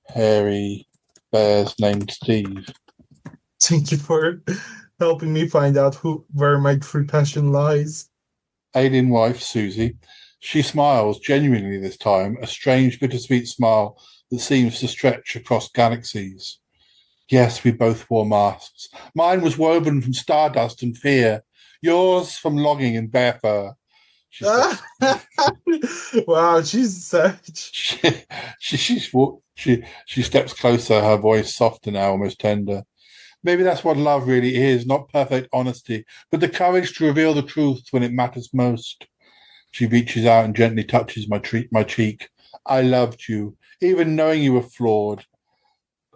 hairy bears named Steve. Thank you for helping me find out where my true passion lies. Alien wife, Susie. She smiles genuinely this time, a strange, bittersweet smile that seems to stretch across galaxies. Yes, we both wore masks. Mine was woven from stardust and fear. Yours from longing and bear fur. Wow, she's such. She steps closer, her voice softer now, almost tender. Maybe that's what love really is, not perfect honesty, but the courage to reveal the truth when it matters most. She reaches out and gently touches my cheek. I loved you, even knowing you were flawed.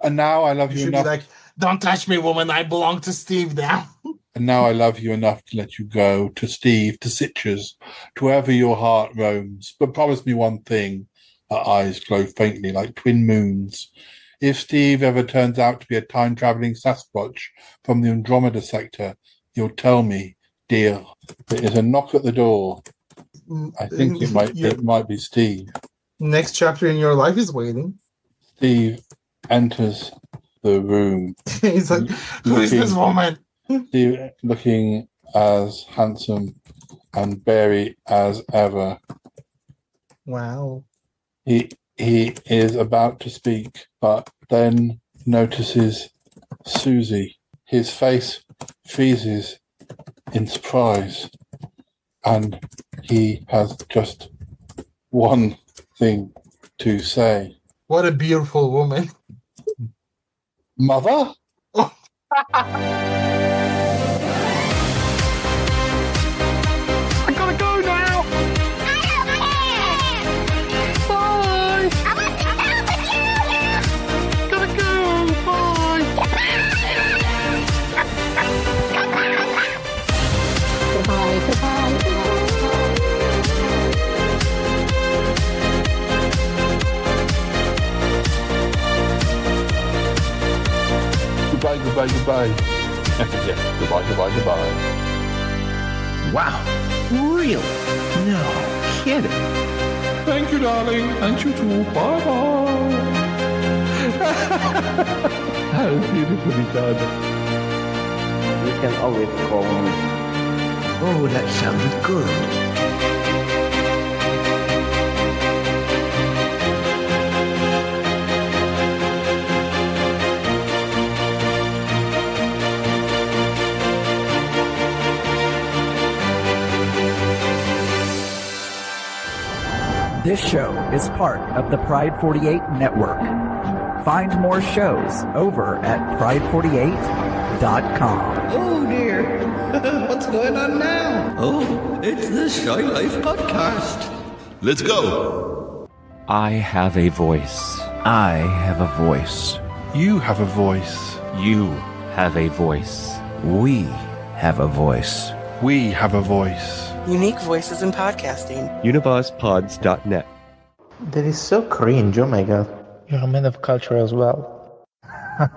And now I love you enough. Be like, don't touch me, woman. I belong to Steve now. And now I love you enough to let you go to Steve, to Sitges, to wherever your heart roams. But promise me one thing. Her eyes glow faintly like twin moons. If Steve ever turns out to be a time-traveling Sasquatch from the Andromeda sector, you'll tell me, deal. There is a knock at the door. I think it might be Steve. Next chapter in your life is waiting. Steve enters the room. He's like, who is this woman? Steve looking as handsome and berry as ever. Wow. He is about to speak, but then notices Susie. His face freezes in surprise, and he has just one thing to say. What a beautiful woman. Mother? I gotta go now. Bye. Gotta go. Bye. Goodbye. Yeah, goodbye. Wow. Really? No kidding. Thank you, darling. And you too. Bye-bye. Oh, That was beautifully done. You can always call me. Oh, that sounded good. This show is part of the Pride 48 network. Find more shows over at pride48.com. Oh dear. What's going on now? Oh, it's the Shy Life podcast. Let's go. I have a voice. I have a voice. You have a voice. You have a voice. We have a voice. We have a voice. Unique voices in podcasting. UnivazPods.net. That is so cringe, oh my god. You're a man of culture as well. The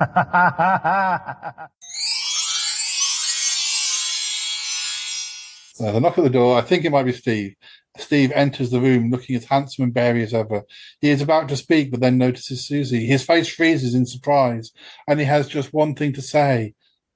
knock at the door. I think it might be Steve. Steve enters the room looking as handsome and beery as ever. He is about to speak, but then notices Susie. His face freezes in surprise, and he has just one thing to say.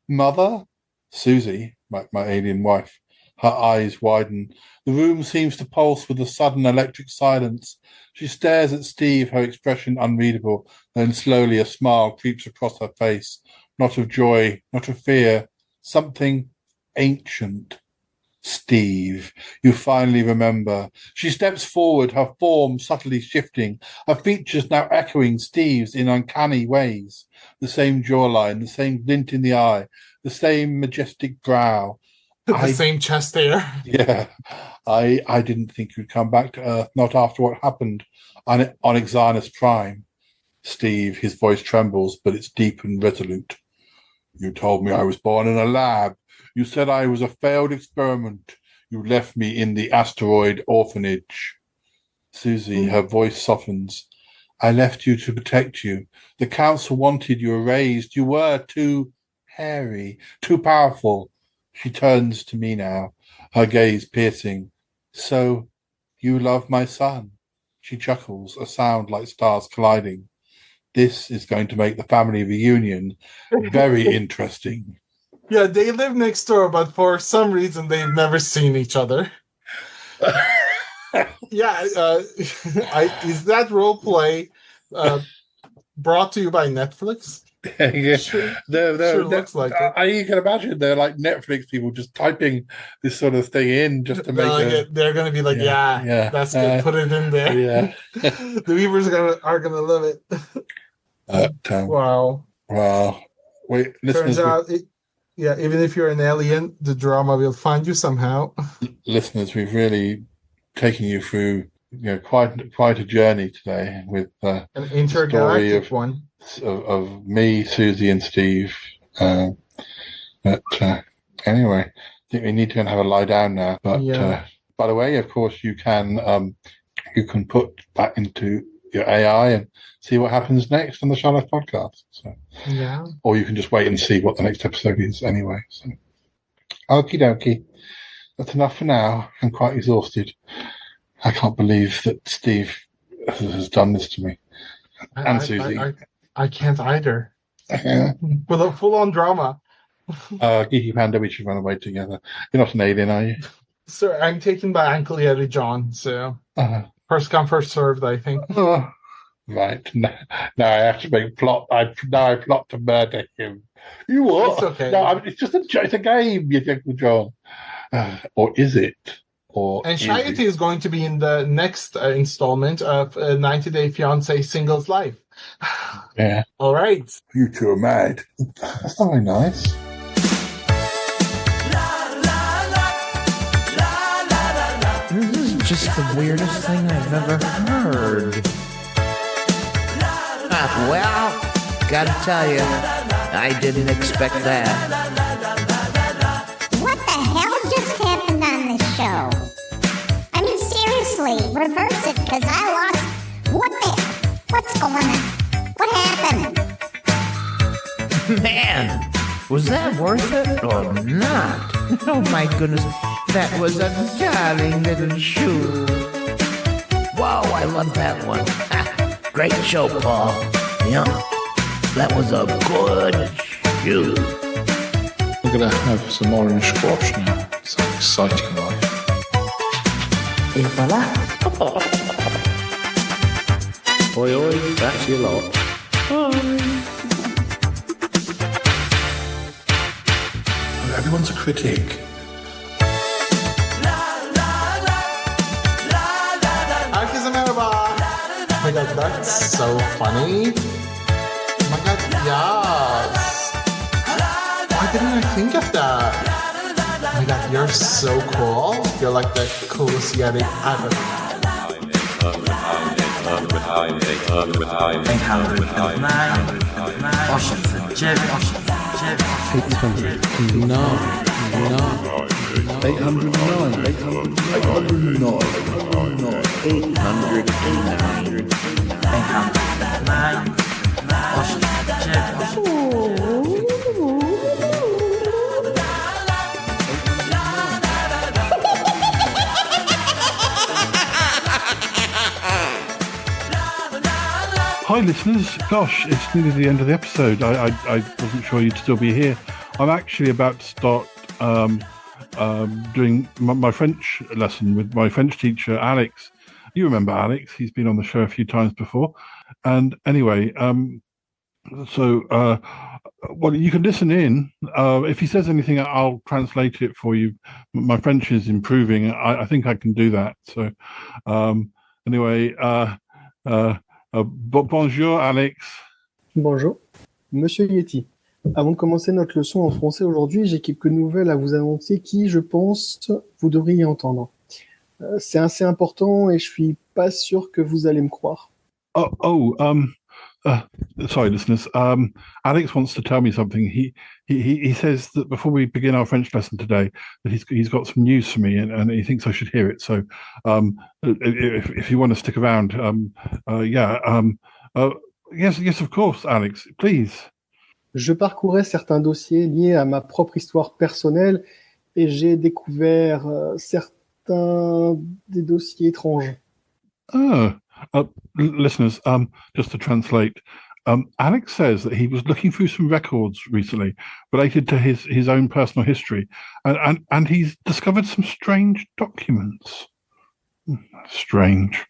Mother? Susie, my alien wife. Her eyes widen. The room seems to pulse with a sudden electric silence. She stares at Steve, her expression unreadable. Then slowly a smile creeps across her face. Not of joy, not of fear. Something ancient. Steve, you finally remember. She steps forward, her form subtly shifting, her features now echoing Steve's in uncanny ways. The same jawline, the same glint in the eye, the same majestic brow. The same chest hair. Yeah. I didn't think you'd come back to Earth, not after what happened on Exanus Prime. Steve, his voice trembles, but it's deep and resolute. You told me I was born in a lab. You said I was a failed experiment. You left me in the asteroid orphanage. Susie, her voice softens. I left you to protect you. The council wanted you erased. You were too hairy, too powerful. She turns to me now, her gaze piercing. So, you love my son? She chuckles, a sound like stars colliding. This is going to make the family reunion very interesting. Yeah, they live next door, but for some reason they've never seen each other. Yeah, is that role play brought to you by Netflix? Yeah, sure looks like it. You can imagine they're like Netflix people just typing this sort of thing in just to make they're going to be like, yeah, that's good. Put it in there. Yeah, the viewers are gonna love it. Wow. Wait, listeners. Turns out, even if you're an alien, the drama will find you somehow. Listeners, we've really taken you through, quite a journey today with an intergalactic one. Of me, Susie, and Steve. But anyway, I think we need to go and have a lie down now. But by the way, of course, you can put that into your AI and see what happens next on the Shy Life podcast. So, or you can just wait and see what the next episode is anyway. So, okie dokie. That's enough for now. I'm quite exhausted. I can't believe that Steve has done this to me. And Susie. I can't either. With a full-on drama. Geeky Panda, we should run away together. You're not an alien, are you? Sir, I'm taken by Uncle Yeti John, so first come, first served, I think. Right. Now I have to make plot. I plot to murder him. You what? It's okay. No, it's just it's a game, you think, John. Or is it? And Shy Yeti is going to be in the next installment of 90 Day Fiancé Singles Life. Yeah. All right. You two are mad. That's not very nice. This is just the weirdest thing I've ever heard. Well, gotta tell you, I didn't expect that. What the hell just happened on this show? I mean, seriously, reverse it, because I lost. What's going on? What happened? Man, was that worth it or not? Oh my goodness, that was a darling little shoe. Whoa, I love that one. Great show, Paul. Yeah. That was a good shoot. We're going to have some orange squash now. It's exciting life. Et voilà. Oi, oi, that's your lot. Everyone's a critic. Herkese merhaba. Oh my god, that's so funny. Oh my god, yes. Why didn't I think of that? Oh my god, you're so cool. You're like the coolest Yeti ever. 809. Hi listeners, gosh, it's nearly the end of the episode. I wasn't sure you'd still be here. I'm actually about to start doing my French lesson with my French teacher, Alex. You remember Alex, he's been on the show a few times before. And anyway, well, you can listen in. If he says anything, I'll translate it for you. My French is improving. I think I can do that. So anyway, bonjour Alex. Bonjour. Monsieur Yeti, avant de commencer notre leçon en français aujourd'hui, j'ai quelques nouvelles à vous annoncer qui, je pense, vous devriez entendre. C'est assez important et je suis pas sûr que vous allez me croire. Sorry, listeners. Alex wants to tell me something. He says that before we begin our French lesson today, that he's got some news for me, and he thinks I should hear it. So, if you want to stick around, yes, of course, Alex, please. Je parcourais certains dossiers liés à ma propre histoire personnelle et j'ai découvert certains des dossiers étranges. Listeners, just to translate, Alex says that he was looking through some records recently related to his own personal history, and he's discovered some strange documents. Strange.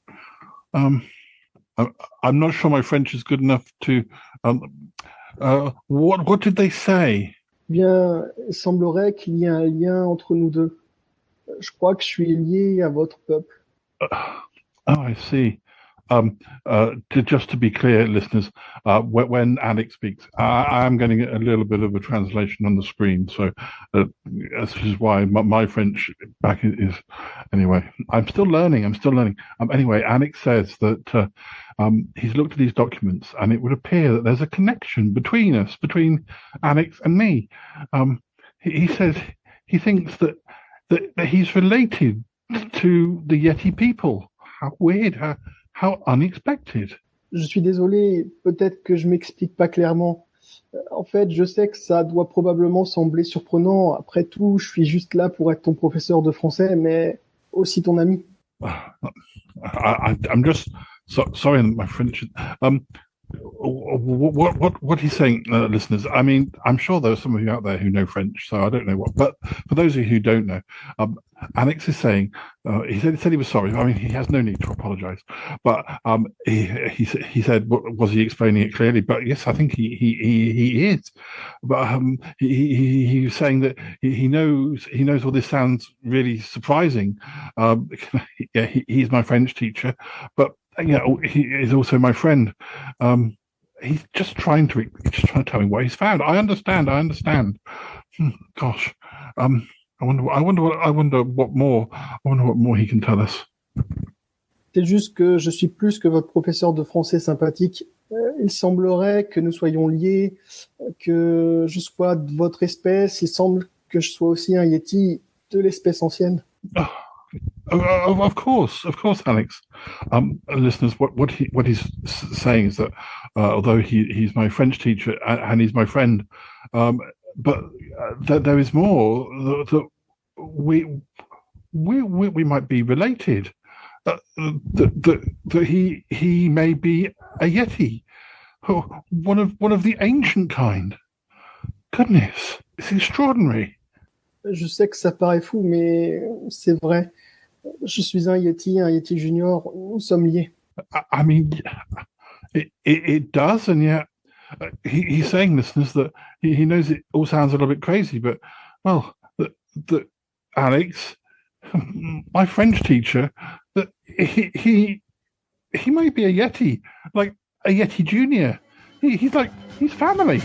I'm not sure my French is good enough to. What did they say? Bien, il semblerait qu'il y ait un lien entre nous deux. Je crois que je suis lié à votre peuple. I see. Just to be clear, listeners, when Alex speaks, I'm getting a little bit of a translation on the screen, so this is why my French back is. Anyway, I'm still learning. Anyway, Alex says that he's looked at these documents, and it would appear that there's a connection between Alex and me. He says he thinks that he's related to the Yeti people. How weird! How unexpected. Je suis désolé, peut-être que je m'explique pas clairement. En fait, je sais que ça doit probablement sembler surprenant. Après tout, je suis juste là pour être ton professeur de français, mais aussi ton ami. I'm just sorry, my French. What he's saying, listeners. I mean, I'm sure there are some of you out there who know French, so I don't know what. But for those of you who don't know, Alex is saying he said he was sorry. I mean, he has no need to apologise. But he said, was he explaining it clearly? But yes, I think he is. But he was saying that he knows all this sounds really surprising. He's my French teacher, but. He is also my friend. He's just trying to tell me what he's found. I understand. Gosh, I wonder what more he can tell us. C'est juste que je suis plus que votre professeur de français sympathique. Il semblerait que nous soyons liés, que je sois de votre espèce. Il semble que je sois aussi un Yeti de l'espèce ancienne. Of course, Alex. Listeners, what he's saying is that although he's my French teacher and he's my friend, but there is more. That we might be related. That he may be a Yeti. one of the ancient kind. Goodness, it's extraordinary. Je sais que ça paraît fou, mais c'est vrai. Je suis un Yeti junior. Nous sommes liés. I mean, it does, and yet he's saying, listeners, that he knows it all sounds a little bit crazy, but, well, that Alex, my French teacher, that he might be a Yeti, like a Yeti Junior. He's family.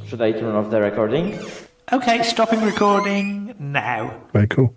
Should I turn off the recording? Okay, stopping recording now. Very cool.